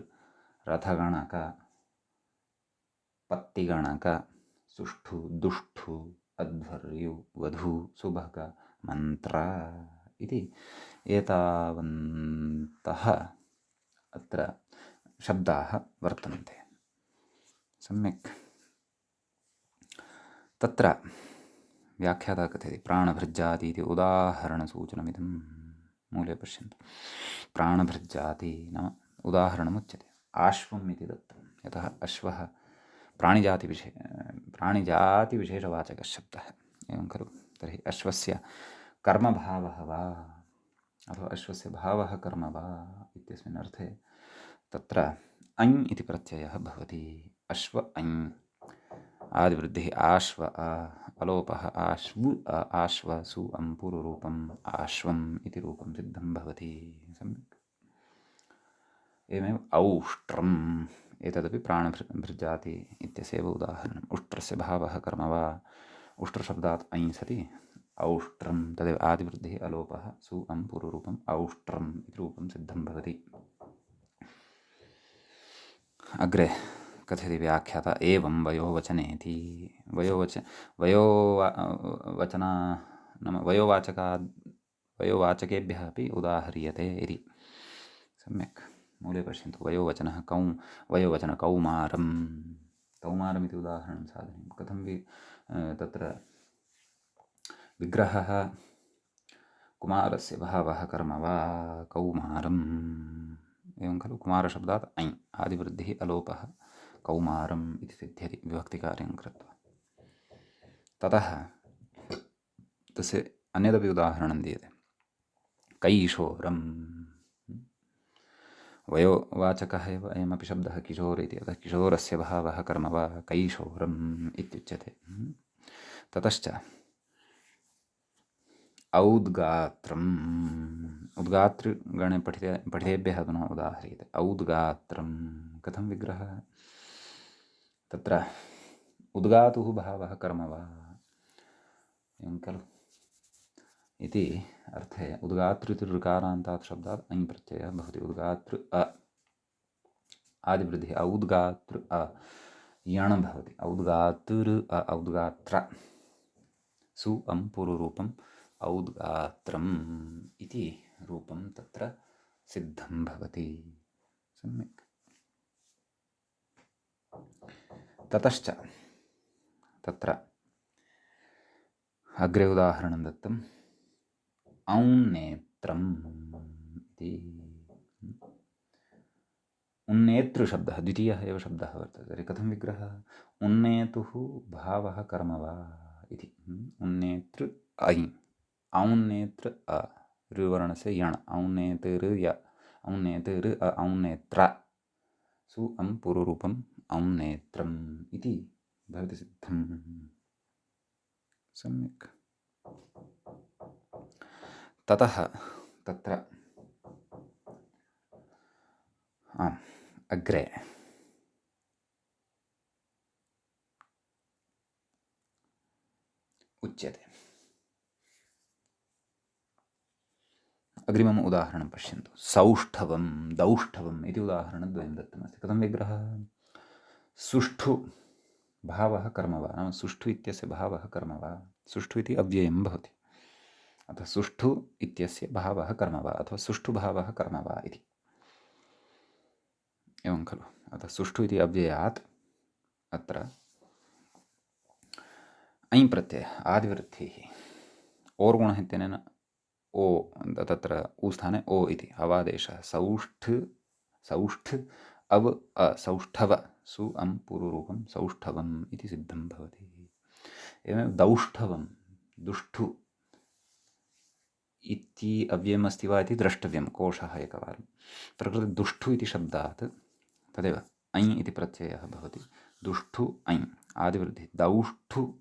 [SPEAKER 1] रथगणक, पत्तिगणक, सुष्ठु, दुष्ठु, अध्वर्यु, वधू, सुभग, मन्त्र इति एतावन्तः अत्र शब्दाः वर्तन्ते। सम्यक् तत्र व्याख्याता कथयति प्राणभृज्जाति इति उदाहरणसूचनमिदं मूले पश्यन्तु। प्राणभृज्जाति नाम उदाहरणमुच्यते। आश्वम् इति दत्तं, यतः अश्वः प्राणिजातिविशेषवाचकः शब्दः एवं खलु। तर्हि अश्वस्य कर्मभावः वा अथवा अश्वस्य भावः कर्म वा इत्यस्मिन् अर्थे तत्र ऐ इति प्रत्ययः भवति। अश्व ऐ, आदिवृद्धिः आश्व अलोपः आश्वु आश्वसु पूर्वरूपम् आश्वम् इति रूपं सिद्धं भवति। सम्यक् एवमेव औष्ट्रम् एतदपि प्राणभृज्जाति इत्यस्यैव उदाहरणम्। उष्ट्रस्य भावः कर्म वा, उष्ट्रशब्दात् ऐ सति औष्ट्रं तदेव आदिवृद्धिः अलोपः सु पूर्वरूपम् औष्ट्रम् इति रूपं सिद्धं भवति। अग्रे कथयति व्याख्याता एवं वयोवचनेति। वयोवचना नाम वयोवाचकेभ्यः अपि उदाह्रियते इति। सम्यक् मूले पश्यन्तु। वयोवचनः वयोवचनकौमारम्, कौमारमिति उदाहरणं साधनीयं। कथं तत्र विग्रहः कुमारस्य भावः कर्म वा कौमारम् एवं खलु। कुमारशब्दात् ऐ, आदिवृद्धिः अलोपः कौमारम् इति सिद्ध्यति विभक्तिकार्यं कृत्वा। ततः तस्य अन्यदपि उदाहरणं दीयते। कैशोरम्, वयोवाचकः एव अयमपि शब्दः किशोर इति, अतः किशोरस्य भावः कर्म वा कैशोरम् इत्युच्यते। ततश्च औद्गात्रम् उद्गातृगणे पठितेभ्यः पुनः उदाह्रियते। औद्गात्रं कथं विग्रहः? तत्र उद्गातुः भावः कर्म वा एवं खलु इति अर्थे उद्गातृ ऋकारान्तात् शब्दात् ऐ प्रत्ययः भवति। उद्गातृ आदिवृद्धिः औद्गातृ यण् भवति। औद्गातृ औद्गात्र सु पूर्वरूपम् औद्गात्रम् इति रूपं तत्र सिद्धं भवति। सम्यक्। ततश्च तत्र अग्रे उदाहरणं दत्तम् औन्नेत्रम् इति। उन्नेतृशब्दः द्वितीयः एव शब्दः वर्तते। तर्हि कथं विग्रहः? उन्नेतुः भावः कर्म वा इति। उन्नेतृ ऐ औन्नेत्र ऋवर्णस्य यण् औन्नेतृ य औन्नेतृ औन्नेत्र सु पूर्वरूपम् औन्नेत्रम् इति भवति सिद्धम्। सम्यक्। ततः तत्र अग्रे उच्यते। अग्रिमम् उदाहरणं पश्यन्तु। सौष्ठवं दौष्ठवम् इति उदाहरणद्वयं दत्तमस्ति। कथं विग्रहः? सुष्ठु भावः कर्म वा, नाम सुष्ठु इत्यस्य भावः कर्म वा। सुष्ठु इति अव्ययं भवति। अतः सुष्ठु इत्यस्य भावः कर्म वा अथवा सुष्ठु भावः कर्म वा इति एवं खलु। अतः सुष्ठु इति अव्ययात् अत्र ऐ प्रत्ययः आदिवृद्धिः ओर्गुणः इत्यनेन ओ तत्र ऊस्थाने ओ इति अवादेशः। सौष्ठ सौष्ठ अव सौष्ठव सु पूर्वरूपं सौष्ठवम् इति सिद्धं भवति। एवमेव दौष्ठवं दुष्टु इति अव्ययमस्ति वा इति द्रष्टव्यं कोशः एकवारं। प्रकृते दुष्टु इति शब्दात् तदेव ऐ इति प्रत्ययः भवति। दुष्टु ऐ आदिवृद्धिः दौष्ठु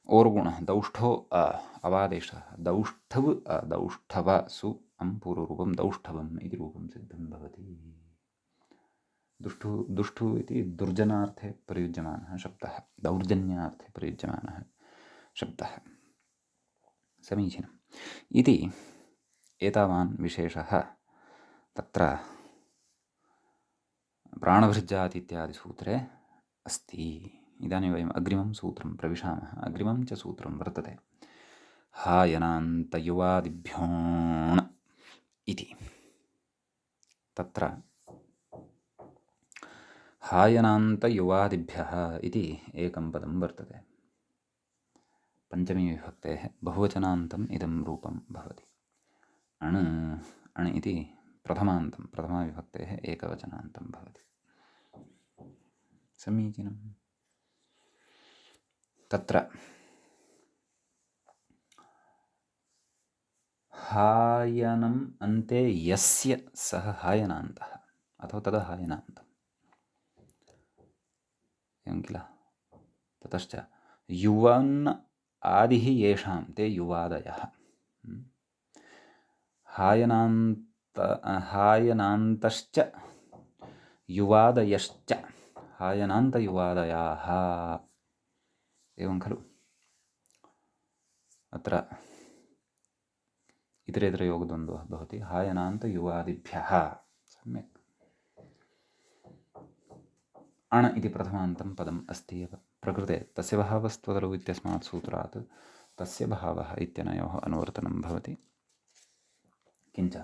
[SPEAKER 1] ओर्गुणः दौष्ठो अवादेशः दौष्ठव दौष्ठव सु पूर्वरूपं दौष्ठवम् इति रूपं सिद्धं भवति। दुष्टु दुष्टु इति दुर्जनार्थे प्रयुज्यमानः शब्दः, दौर्जन्यार्थे प्रयुज्यमानः शब्दः। समीचीनम् इति एतावान् विशेषः तत्र प्राणभृज्जात् इत्यादिसूत्रे अस्ति। इदानीं वयम् अग्रिमं सूत्रं प्रविशामः। अग्रिमं च सूत्रं वर्तते हायनान्तयुवादिभ्योऽण् इति। तत्र हायनान्तयुवादिभ्यः इति एकं पदं वर्तते। पञ्चमी विभक्तेः बहुवचनान्तम् इदं रूपं भवति। अण् अण् इति प्रथमान्तं प्रथमाविभक्तेः एकवचनान्तं भवति। समीचीनम्। तत्र हायनम् अन्ते यस्य सः हायनान्तः अथवा तद् हायनान्तम् एवं किल। ततश्च युवन् आदिः येषां ते युवादयः। हायनान्तश्च युवादयश्च हायनान्तयुवादयाः एवं खलु। अत्र इतरेतरयोगद्वन्द्वः भवति हायनान्तयुवादिभ्यः। सम्यक्। अण् इति प्रथमान्तं पदम् अस्ति एव। प्रकृते तस्य भावस्त्वदलौ इत्यस्मात् सूत्रात् तस्य भावः इत्यनयोः अनुवर्तनं भवति। किञ्च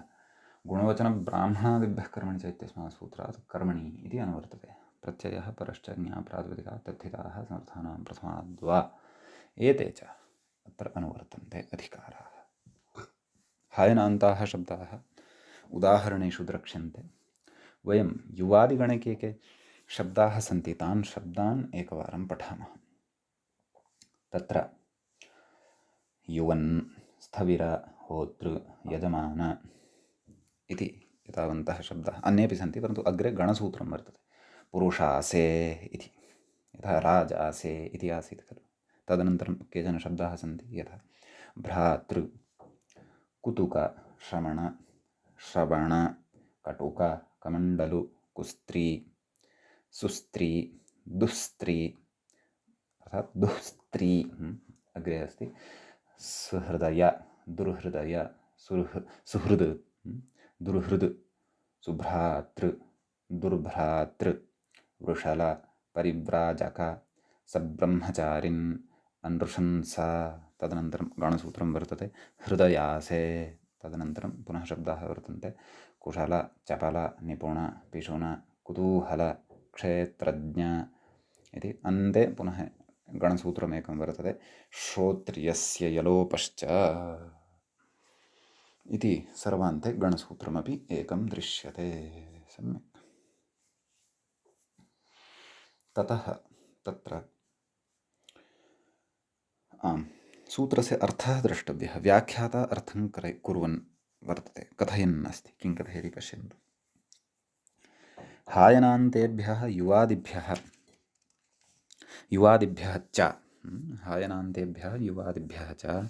[SPEAKER 1] गुणवचनब्राह्मणादिभ्यः कर्मणि च इत्यस्मात् सूत्रात् कर्मणि इति अनुवर्तते। प्रत्ययः परश्च ज्ञाप्रातिपदिकात् तद्धिताः समर्थानां प्रथमाद्वा एते च अत्र अनुवर्तन्ते अधिकाराः। हायनान्ताः शब्दाः उदाहरणेषु द्रक्ष्यन्ते। वयं युवादिगणे के के शब्दाः सन्ति तान् शब्दान् एकवारं पठामः। तत्र युवन् स्थविर होतृ यजमान इति एतावन्तः शब्दाः अन्येपि सन्ति, परन्तु अग्रे गणसूत्रं वर्तते। पुरुषासे इति, यथा राजासे इति आसीत् खलु। तदनन्तरं केचन शब्दाः सन्ति यथा भ्रातृ कुतुक श्रवण श्रवण कटुक कमण्डलु कुस्त्री सुस्त्री दुस्त्री अर्थात दुस्त्री अग्रे अस्ति सुहृदय दुर्हृदय सुहृद दुर्हृद सुभ्रातृ दुर्भ्रातृ वृषल परिव्राजक सब्रह्मचारिन् अनृशंसा तदनन्तरं गणसूत्रं वर्तते हृदयासे तदनन्तरं पुनः शब्दाः वर्तन्ते कुशल चपल निपुण पिशुन कुतूहल क्षेत्रज्ञ इति अन्ते पुनः गणसूत्रमेकं वर्तते श्रोत्रियस्य यलोपश्च इति सर्वान्ते गणसूत्रमपि एकं दृश्यते सम्यक्। ततः तत्र सूत्रस्य अर्थः द्रष्टव्यः। व्याख्याता अर्थं कुर्वन् वर्तते, कथयन् अस्ति। किं कथयति पश्यन्तु। हायनान्तेभ्यः युवादिभ्यः च हायनान्तेभ्यः युवादिभ्यः च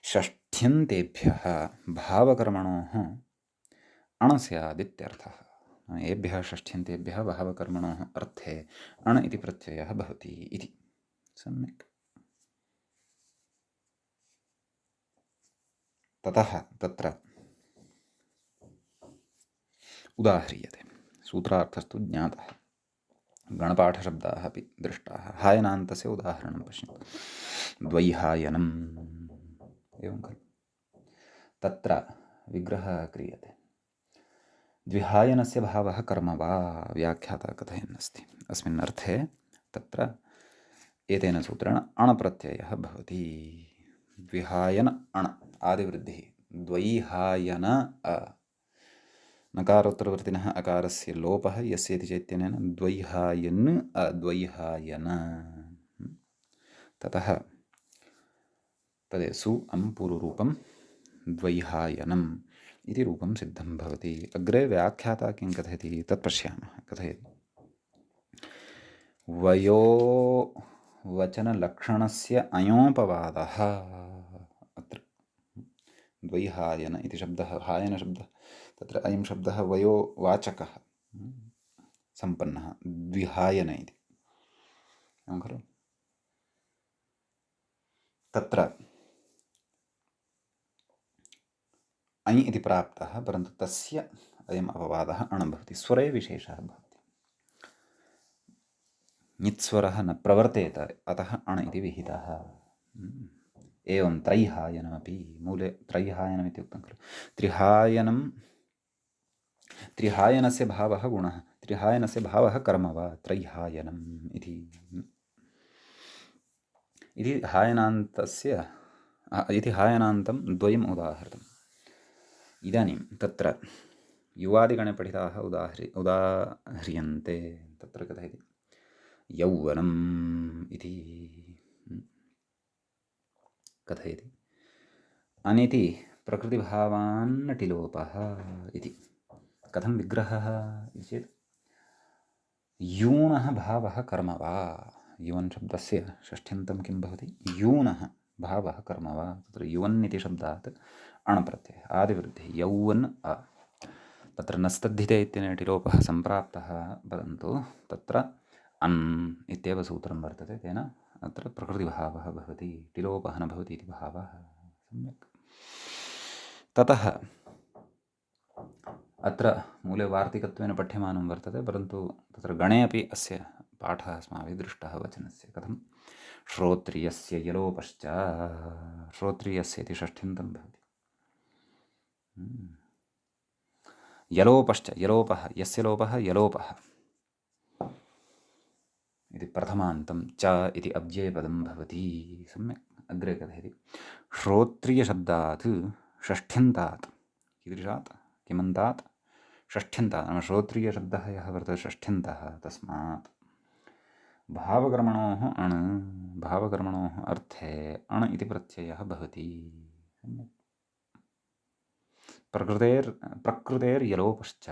[SPEAKER 1] षष्ठ्यन्तेभ्यः भावकर्मणोः अण स्यादित्यर्थः। एभ्यः षष्ठ्यन्तेभ्यः भावकर्मणोः अर्थे अण इति प्रत्ययः भवति इति। सम्यक्। ततः तत्र उदाह्रियते। सूत्रार्थस्तु ज्ञातः, गणपाठशब्दाः अपि दृष्टाः। हायनान्तस्य उदाहरणं पश्यन्तु। द्वैहायनम् एवं खलु। तत्र विग्रहः क्रियते। द्विहायनस्य भावः कर्म वा व्याख्याता कथयन् अस्ति। अस्मिन् अर्थे तत्र एतेन सूत्रेण अणप्रत्ययः भवति। द्विहायन अण आदिवृद्धिः। द्वैहायन नकारोत्तरवर्तिनः अकारस्य लोपः यस्य इति चैतन्येन द्वैहायन् अद्वैहायन। ततः तदे सु पूर्वरूपं द्वैहायनम् इति रूपं सिद्धं भवति। अग्रे व्याख्याता किं कथयति तत् पश्यामः। कथयति वयो वचनलक्षणस्य अयोपवादः। अत्र द्वैहायन इति शब्दः, हायनशब्दः, तत्र अयं शब्दः वयो वाचकः सम्पन्नः द्विहायन इति खलु। तत्र ऐ इति प्राप्तः, परन्तु तस्य अयम् अपवादः अण भवति। स्वरे विशेषः भवति। नित्स्वरः न प्रवर्तेत, अतः अण इति विहितः। एवं त्रैहायनमपि मूले त्रैहायनमिति उक्तं खलु। त्रिहायनस्य भावः गुणः, त्रिहायनस्य भावः कर्म वा त्रैहायनम् इति हायनान्तं द्वयम् उदाहृतम्। इदानीं तत्र युवादिगणे पठिताः उदाह्रियन्ते। तत्र कथयति यौवनम् इति कथयति। अनिति प्रकृतिभावान् टिलोपः इति। कथं विग्रहः इति चेत् यूनः भावः कर्म वा। युवन् शब्दस्य षष्ठ्यन्तं किं भवति? यूनः भावः कर्म वा। तत्र युवन् इति शब्दात् अणप्रत्ययः आदिवृद्धिः यौवन् अ। तत्र नस्तद्धिते इत्यनेन टिलोपः सम्प्राप्तः, परन्तु तत्र अन् इत्येव सूत्रं वर्तते। तेन अत्र प्रकृतिभावः भवति, टिलोपः न भवति इति भावः। सम्यक्। ततः अत्र मूले वार्तिकत्वेन पठ्यमानं वर्तते, परन्तु तत्र गणे अपि अस्य पाठः अस्माभिः दृष्टः वचनस्य। कथं श्रोत्रियस्य यलोपश्च, श्रोत्रियस्य इति षष्ठ्यन्तं भवति। यलोपश्च, यलोपः, यस्य लोपः यलोपः इति प्रथमान्तं च इति अव्ययपदं भवति। सम्यक्। अग्रे कथयति श्रोत्रियशब्दात् षष्ठ्यन्तात्, कीदृशात्, किमन्तात्, षष्ठ्यन्तात्। नाम श्रोत्रियशब्दः यः वर्तते षष्ठ्यन्तः, तस्मात् भावकर्मणोः अण्, भावकर्मणोः अर्थे अण् इति प्रत्ययः भवति। प्रकृतेर्यलोपश्च,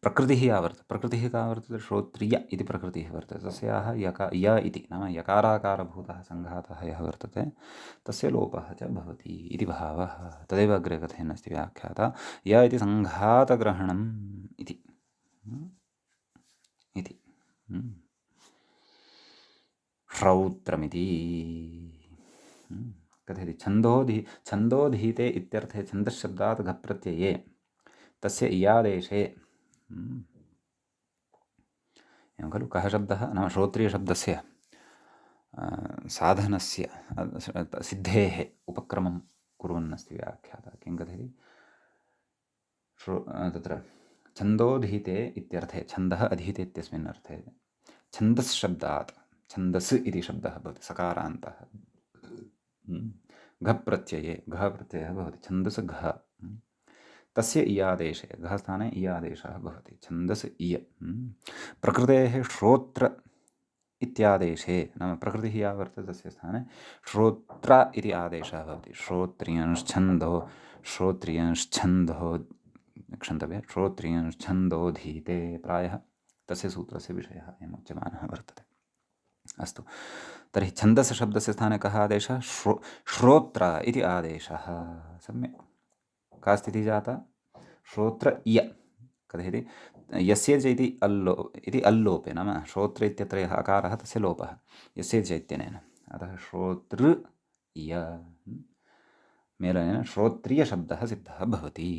[SPEAKER 1] प्रकृतिः या वर्तते, प्रकृतिः का वर्तते, श्रोत्रिय इति प्रकृतिः वर्तते, तस्याः य इति नाम यकाराकारभूतः सङ्घातः यः वर्तते तस्य लोपः च भवति इति भावः। तदेव अग्रे कथयन्नस्ति व्याख्याता, य इति सङ्घातग्रहणम् इति इति श्रौत्रमिति कथयति। छन्दोधीते इत्यर्थे छन्दश्शब्दात् घप्रत्यये तस्य इयादेशे एवं खलु। कः शब्दः नाम श्रोत्रियशब्दस्य साधनस्य सिद्धेः उपक्रमं कुर्वन्नस्ति व्याख्याता। किं कथयति, तत्र छन्दोधीते इत्यर्थे, छन्दः अधीते इत्यस्मिन् अर्थे छन्दस् शब्दात्, छन्दस् इति शब्दः भवति सकारान्तः, घ प्रत्यये, घ प्रत्ययः भवति, छन्दस् घ, तस्य इयादेशे, घ स्थाने इयादेशः भवति, छन्दस् इय। प्रकृतेः श्रोत्र इत्यादेशे नाम प्रकृतिः या वर्तते तस्य स्थाने श्रोत्र इति आदेशः भवति। श्रोत्रियंश्छन्दो, श्रोत्रियंश्छन्दो, क्षन्तव्यः, श्रोत्रियंश्छन्दोधीते, प्रायः तस्य सूत्रस्य विषयः अयम् उच्यमानः वर्तते। अस्तु, तर्हि छन्दस् शब्दस्य स्थाने कः आदेशः, श्रोत्र इति आदेशः। सम्यक्। का स्थितिः जाता, श्रोत्र इय कथयति, यस्य च इति अल्लोपे, नाम श्रोत्र इत्यत्र यः अकारः तस्य लोपः यस्य च इत्यनेन, अतः श्रोतृ इय मेलनेन श्रोत्रियशब्दः सिद्धः भवति।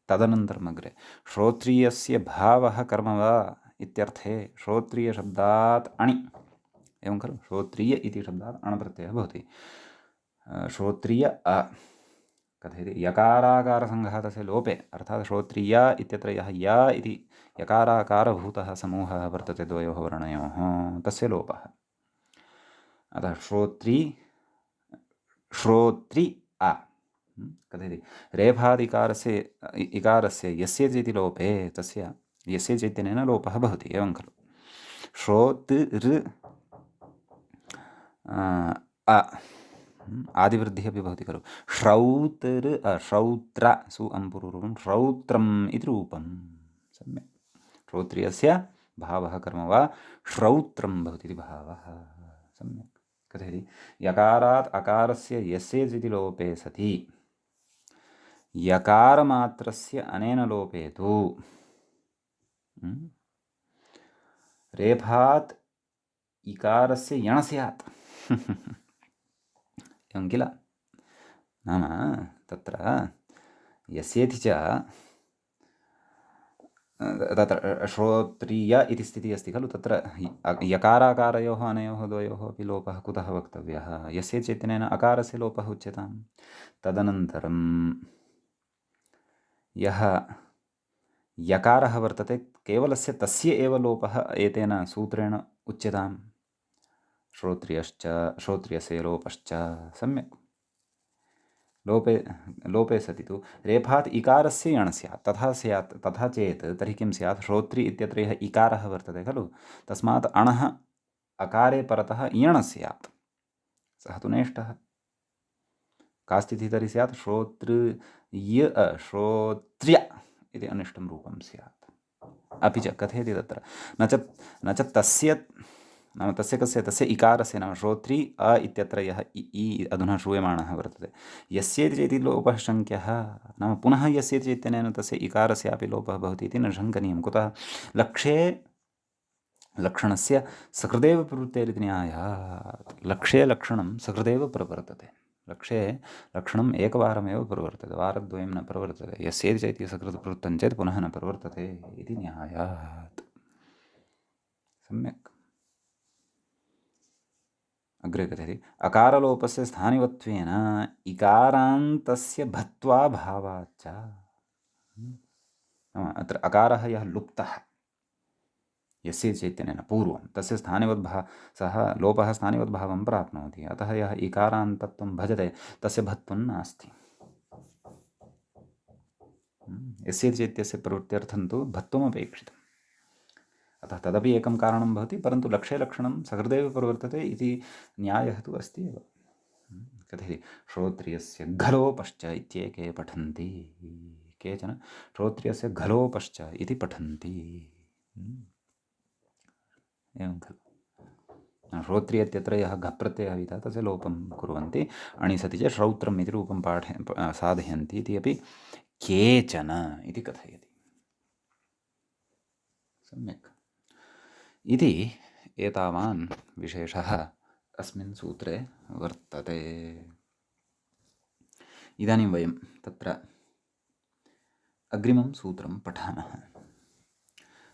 [SPEAKER 1] तदनन्तरम् अग्रे श्रोत्रियस्य भावः कर्म वा इत्यर्थे श्रोत्रियशब्दात् अणि, एवं खलु, श्रोत्रिय इति शब्दात् अणप्रत्ययः भवति। श्रोत्रिय कथयति, यकाराकारसङ्घातस्य लोपे, अर्थात् श्रोत्रिय इत्यत्र यः य इति यकाराकारभूतः समूहः वर्तते द्वयोः वर्णयोः, तस्य लोपः। अतः श्रोत्रि अ कथयति, रेफादिकारस्य इकारस्य यस्य इति लोपे तस्य यस्य चैत्यनेन लोपः भवति, एवं खलु। श्रोतृ अ आदिवृद्धिः अपि भवति खलु। श्रौत्र सु अम्पुरुरूपं श्रौत्रम् इति रूपं। सम्यक्। श्रोत्रियस्य भावः कर्म वा श्रौत्रं भवति इति भावः। सम्यक्। कथयति, यकारात् अकारस्य यस्य इति लोपे सति यकारमात्रस्य अनेन लोपे तु रेफात् इकारस्य यण स्यात् एवं किल। नाम तत्र यस्येति च तत्र श्रोत्रिय इति स्थितिः अस्ति खलु, तत्र यकाराकारयोः अनयोः द्वयोः अपि लोपः कुतः वक्तव्यः, यस्य चेतनेन अकारस्य लोपः उच्यताम्। तदनन्तरं यः यकारः वर्तते केवलस्य तस्य एव लोपः एतेन सूत्रेण उच्यताम्। श्रोत्रियस्य लोपश्च। सम्यक्। लोपे सति तु रेफात् इकारस्य यण स्यात्, तथा चेत् तर्हि किं स्यात्, श्रोत्रि इत्यत्र यः इकारः वर्तते खलु, तस्मात् अणः अकारे परतः यण स्यात्, सः तु नेष्टः। का स्थितिः तर्हि स्यात्, श्रोत्र्य इति अनिष्टं रूपं स्यात्। अपि च कथयति तत्र न च तस्य, नाम तस्य इकारस्य, नाम श्रोत्री अ इत्यत्र यः इ अधुना श्रूयमाणः वर्तते, यस्येति चेति लोपः शङ्क्यः, नाम पुनः यस्येति चेत्यनेन तस्य इकारस्यापि लोपः भवति इति न शङ्कनीयं। कुतः, लक्ष्ये लक्षणस्य सकृदेव प्रवृत्तेरिति न्यायात्। लक्ष्ये लक्षणं सकृदेव प्रवर्तते, लक्ष्ये लक्षणम् एकवारमेव प्रवर्तते, वारद्वयं न प्रवर्तते। यस्येति चेति सकृत् प्रवृत्तं चेत् पुनः न प्रवर्तते इति न्यायात्। सम्यक्। अग्रे कथयति, अकारलोपस्य स्थानिवत्वेन इकारान्तस्य भत्वा भावाच्च। अत्र अकारः यः लुप्तः यस्य चैतन्येन पूर्वं, तस्य सः लोपः स्थानिवद्भावं प्राप्नोति। अतः यः इकारान्तत्वं भजते तस्य भत्वं नास्ति। यस्य चैत्यस्य प्रवृत्त्यर्थं तु भत्वमपेक्षितम्। अतः तदपि एकं कारणं भवति, परन्तु लक्ष्ये लक्षणं सकृदेव प्रवर्तते इति न्यायः तु अस्ति एव। कथयति, श्रोत्रियस्य घलोपश्च इत्येके पठन्ति। केचन श्रोत्रियस्य घलोपश्च इति पठन्ति। एवं खलु श्रोत्रिय इत्यत्र यः घप्रत्ययः विहितः तस्य लोपं कुर्वन्ति, अणिसति च श्रौत्रम् इति रूपं साधयन्ति इति अपि केचन इति कथयति। सम्यक्। इति एतावान् विशेषः अस्मिन् सूत्रे वर्तते। इदानीं वयं तत्र अग्रिमं सूत्रं पठामः।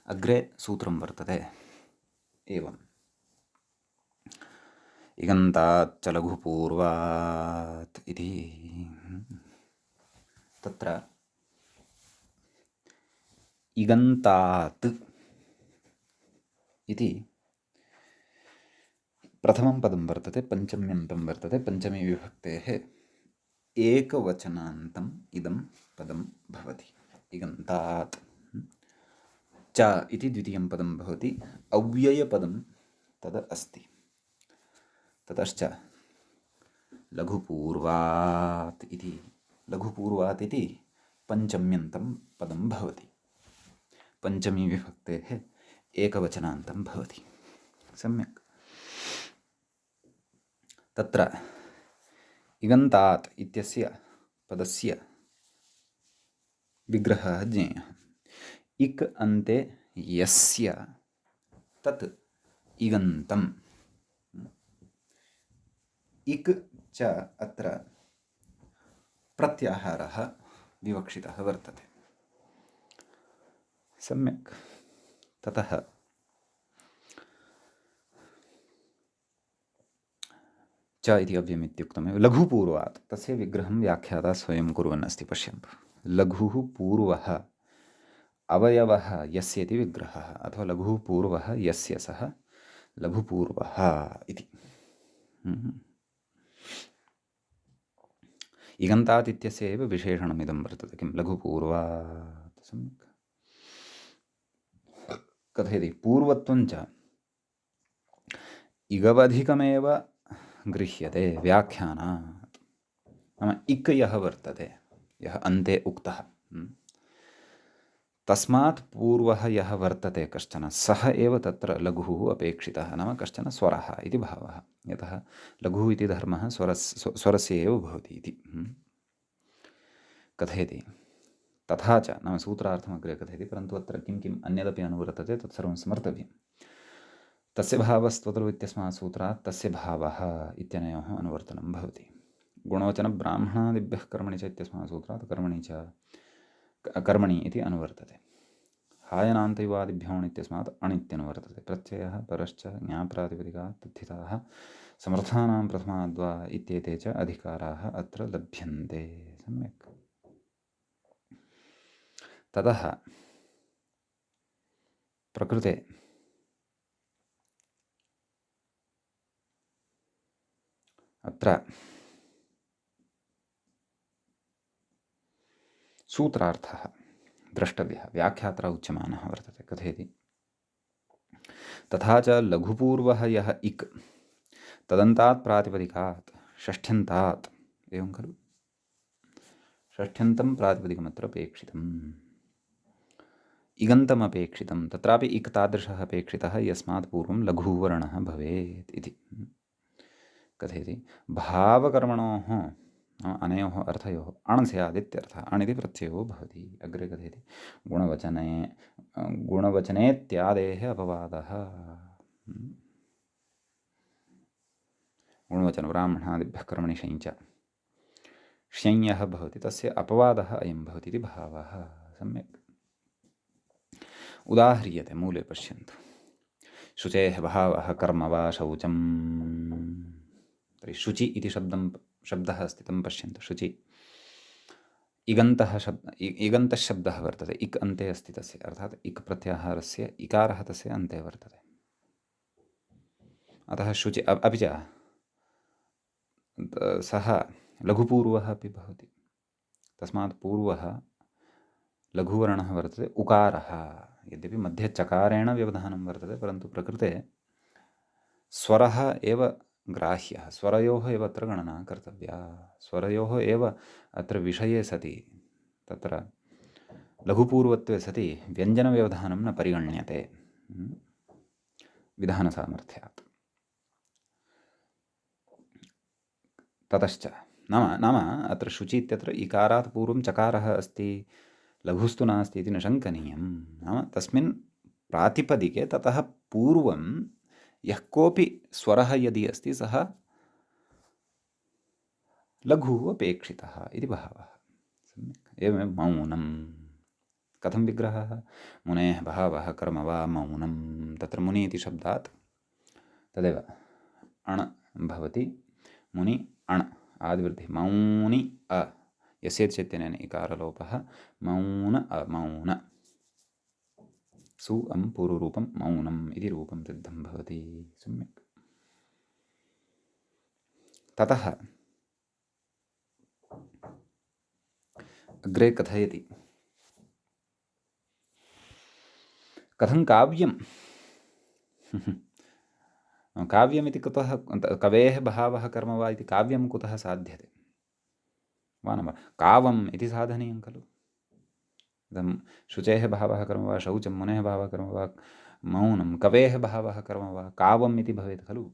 [SPEAKER 1] अग्रे सूत्रं वर्तते एवम्। इगन्ताच्च लघुपूर्वात् इति। तत्र इगन्तात् इति प्रथमं पदं वर्तते, पञ्चम्यन्तं वर्तते, पञ्चमी विभक्तेः एकवचनान्तम् इदं पदं भवति। इगन्तात् च इति द्वितीयं पदं भवति, अव्ययपदं तद् अस्ति। ततश्च लघुपूर्वात् इति पञ्चम्यन्तं पदं भवति, पञ्चमी विभक्तेः एकवचनान्तं भवति। सम्यक्। तत्र इगन्तात् इत्यस्य पदस्य विग्रहः ज्ञेयः। इक् अन्ते यस्य तत् इगन्तम्। इक् च अत्र प्रत्याहारः विवक्षितः वर्तते। सम्यक्। ततः च इति अव्ययमित्युक्तमेव। लघुपूर्वात् तस्य विग्रहं व्याख्याता स्वयं कुर्वन् अस्ति, पश्यन्तु। लघुः पूर्वः अवयवः यस्य इति विग्रहः, अथवा लघुः पूर्वः यस्य सः लघुपूर्वः इति। इगन्तात् इत्यस्य एव विशेषणमिदं वर्तते, किं लघुपूर्वात्। सम्यक्। कथयति पूर्वत्वं च इगवधिकमेव गृह्यते व्याख्यानात्। नाम इक् यः वर्तते, यः अन्ते उक्तः, तस्मात् पूर्वः यः वर्तते कश्चन, सः एव तत्र लघुः अपेक्षितः, नाम कश्चन स्वरः इति भावः। यतः लघुः इति धर्मः स्वरस्य एव भवति इति कथयति। तथा च, नाम सूत्रार्थम् अग्रे कथयति, परन्तु अत्र किं किम् अन्यदपि अनुवर्तते तत्सर्वं स्मर्तव्यं। तस्य भावस्त्वतरु इत्यस्मात् सूत्रात् तस्य भावः इत्यनयोः अनुवर्तनं भवति। गुणवचनब्राह्मणादिभ्यः कर्मणि च इत्यस्मात् सूत्रात् कर्मणि इति अनुवर्तते। हायनान्तयुवादिभ्योऽण् इत्यस्मात् अण् इत्यनुवर्तते। प्रत्ययः परश्च ज्ञाप्रातिपदिकात् तथिताः समर्थानां प्रथमाद्वा इत्येते च अधिकाराः अत्र लभ्यन्ते। सम्यक्। ततः प्रकृते अत्र सूत्रार्थः द्रष्टव्यः, व्याख्यात्रा उच्यमानः वर्तते। कथयति तथा च लघुपूर्वः यः इक् तदन्तात् प्रातिपदिकात् षष्ठ्यन्तात्, एवं खलु, षष्ठ्यन्तं प्रातिपदिकमत्र अपेक्षितम्, इगन्तमपेक्षितं। तत्रापि इक् तादृशः अपेक्षितः यस्मात् पूर्वं लघुवर्णः भवेत् इति कथयति। भावकर्मणोः अनयोः अर्थयोः अण् स्यादित्यर्थः। अण् इति प्रत्ययो भवति। अग्रे कथयति गुणवचनेत्यादेः अपवादः। गुणवचनब्राह्मणादिभ्यः कर्मणि षञ्च षञ्यः भवति, तस्य अपवादः अयं भवति इति भावः। सम्यक् उदाह्रियते मूले, पश्यन्तु। शुचेः भावः कर्म वा शौचम्। तर्हि शुचि इति शब्दः अस्ति, तं पश्यन्तु। शुचि इगन्तः शब्दः वर्तते, इक् अन्ते अस्ति तस्य, अर्थात् इक् प्रत्याहारस्य इकारः तस्य अन्ते वर्तते। अतः शुचि। अपि च सः लघुपूर्वः अपि भवति, तस्मात् पूर्वः लघुवर्णः वर्तते उकारः। यद्यपि मध्ये चकारेण व्यवधानं वर्तते, परन्तु प्रकृते स्वरः एव ग्राह्यः, स्वरयोः एव अत्र गणना कर्तव्या। स्वरयोः एव अत्र विषये सति तत्र लघुपूर्वत्वे सति व्यञ्जनव्यवधानं न परिगण्यते विधानसामर्थ्यात्। ततश्च नाम अत्र शुचि इत्यत्र इकारात् पूर्वं चकारः अस्ति, लघुस्तु नास्ति इति न शङ्कनीयं। नाम तस्मिन् प्रातिपदिके ततः पूर्वं यः कोऽपि स्वरः यदि अस्ति सः लघुः अपेक्षितः इति भावः। सम्यक्। एवमेव मौनं कथं विग्रहः? मुनेः बहवः कर्म वा मौनं, तत्र मुनि इति शब्दात् तदेव अण् भवति। मुनि अण् आदिवृद्धिः मौनि अ यस्येत्यनेन इकारलोपः मौन अमौन सु अं पूर्वरूपं मौनम् इति रूपं सिद्धं भवति। सम्यक्। ततः अग्रे कथयति कथं काव्यं काव्यमिति कुतः कवेः बहवः कर्म वा इति काव्यं कुतः साध्यते वा न वा? कावम् इति साधनीयं खलु। इदं शुचेः बहवः कर्म वा, शौचं मुनेः बहवः कर्म वा, मौनं कवेः बहवः कर्म वा, कावम् इति भवेत् खलु।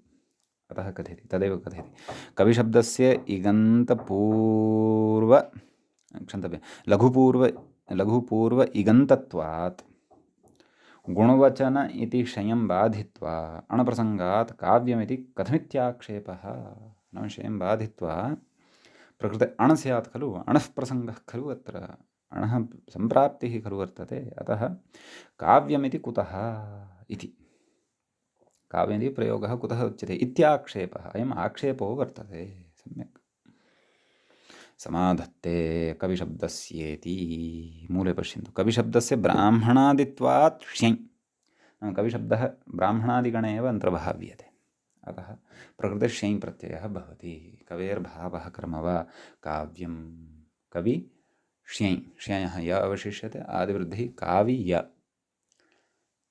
[SPEAKER 1] अतः कथयति, तदेव कथयति कविशब्दस्य इगन्तपूर्व क्षन्तव्यं लघुपूर्व इगन्तत्वात् गुणवचन इति क्षयं बाधित्वा अणप्रसङ्गात् काव्यमिति कथमित्याक्षेपः? नाम क्षयं बाधित्वा प्रकृते अण् स्यात् खलु, अणः प्रसङ्गः खलु, अत्र अणः सम्प्राप्तिः खलु वर्तते। अतः काव्यमिति कुतः इति, काव्यमिति प्रयोगः कुतः उच्यते इत्याक्षेपः, अयम् आक्षेपो वर्तते। सम्यक्। समाधत्ते कविशब्दस्येति मूले पश्यन्तु, कविशब्दस्य ब्राह्मणादित्वात् ष्यञ्, कविशब्दः ब्राह्मणादिगणे एव अन्तर्भाव्यते। अतः प्रकृते ष्यञ् प्रत्ययः भवति। कवेर्भावः कर्म वा काव्यं, कवि ष्यञ्, ष्यञः य अवशिष्यते, आदिवृद्धिः काव्य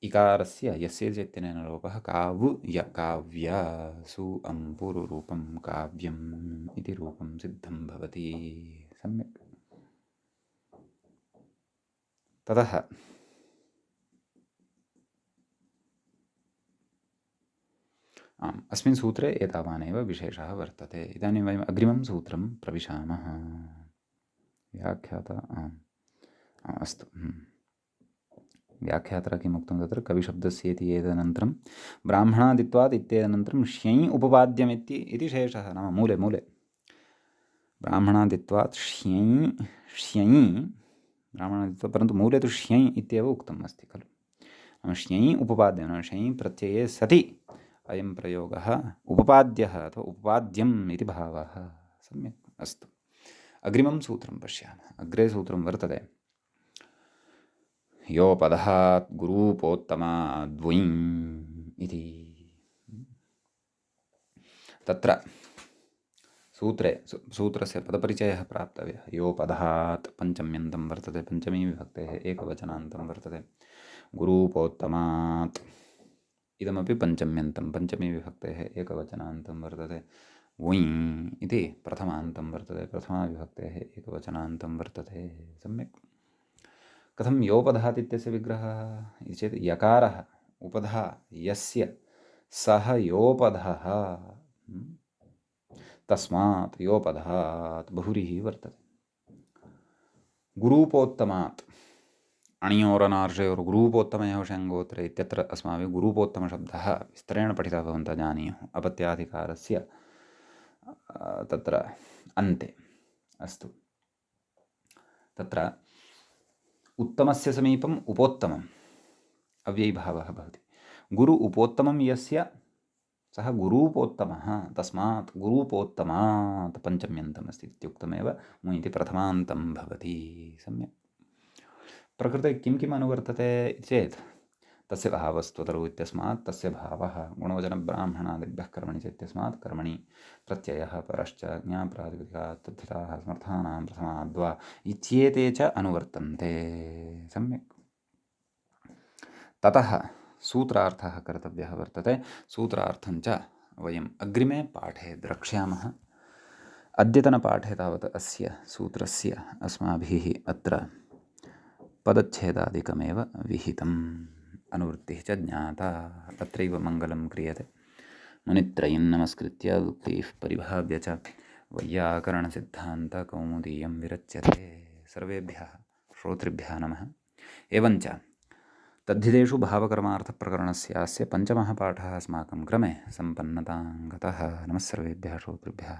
[SPEAKER 1] इकारस्य यस्य चैत्यनेन लोपः काव्य काव्य सु अं पूर्वरूपं काव्यम् इति रूपं सिद्धं भवति। सम्यक्। ततः आम्, अस्मिन् सूत्रे एतावानेव विशेषः वर्तते। इदानीं वयम् अग्रिमं सूत्रं प्रविशामः। व्याख्याता अस्तु। व्याख्याता किम् उक्तं तत्र? कविशब्दस्येति एतदनन्तरं ब्राह्मणादित्वात् इत्येतदनन्तरं ष्यञ् उपपाद्यमिति इति शेषः। नाम मूले ब्राह्मणादित्वात् ष्यञ् ब्राह्मणादित्वात्, परन्तु मूले तु ष्यञ् इत्येव उक्तम् अस्ति खलु। नाम ष्यञ् उपपाद्यं, नाम ष्यञ् प्रत्यये सति अयं प्रयोगः उपपाद्यः अथवा उपपाद्यम् इति भावः। सम्यक्। अस्तु, अग्रिमं सूत्रं पश्यामः। अग्रे सूत्रं वर्तते योपदहात् गुरूपोत्तमाद्वुञ् इति। तत्र सूत्रस्य पदपरिचयः प्राप्तव्यः। योपदहात् पञ्चम्यन्तं वर्तते, पञ्चमी विभक्तेः एकवचनान्तं वर्तते। गुरूपोत्तमात् इदमपि पञ्चम्यन्तं, पञ्चमी विभक्तेः एकवचनान्तं वर्तते। वुञ् इति प्रथमान्तं वर्तते, प्रथमा विभक्तेः एकवचनान्तं वर्तते। सम्यक्। कथं योपदहात् इत्यस्य विग्रहः इति चेत् यकारः उपधा यस्य सः योपधः, तस्मात् योपदहात् बहुव्रीहिः वर्तते। गुरूपोत्तमात् अणियोरनार्षयोर् गुरूपोत्तमयोः शङ्गोत्रे इत्यत्र अस्माभिः गुरूपोत्तमशब्दः विस्तरेण पठितः, भवन्तः जानीयुः। अपत्याधिकारस्य तत्र अन्ते। अस्तु, तत्र उत्तमस्य समीपम् उपोत्तमम् अव्ययीभावः भवति। गुरु उपोत्तमं यस्य सः गुरूपोत्तमः, तस्मात् गुरूपोत्तमात् पञ्चम्यन्तमस्ति इत्युक्तमेव मु इति प्रथमान्तं भवति। सम्यक्। प्रकृते किं किम् अनुवर्तते चेत् तस्य भावस्त्वतरौ इत्यस्मात् तस्य भावः, गुणवचनब्राह्मणादिभ्यः कर्मणि चेत्यस्मात् कर्मणि प्रत्ययः, परश्च ज्ञाप्रातिपदिकात् तद्धिताः समर्थानां प्रथमाद्वा इत्येते च अनुवर्तन्ते। सम्यक्। ततः सूत्रार्थः कर्तव्यः वर्तते। सूत्रार्थं च वयम् अग्रिमे पाठे द्रक्ष्यामः। अद्यतनपाठे तावत् अस्य सूत्रस्य अस्माभिः अत्र पदच्छेदादिकमेव विहितम् अनुवृत्तिः च ज्ञाता तत्रैव मङ्गलं क्रियते मुनित्रयं नमस्कृत्य उक्तिः परिभाव्य च वैयाकरणसिद्धान्तकौमुदीयं विरच्यते सर्वेभ्यः श्रोतृभ्यः नमः एवञ्च तद्धितेषु भावकर्मार्थप्रकरणस्यास्य पञ्चमः पाठः अस्माकं क्रमे सम्पन्नतां गतः नमः सर्वेभ्यः श्रोतृभ्यः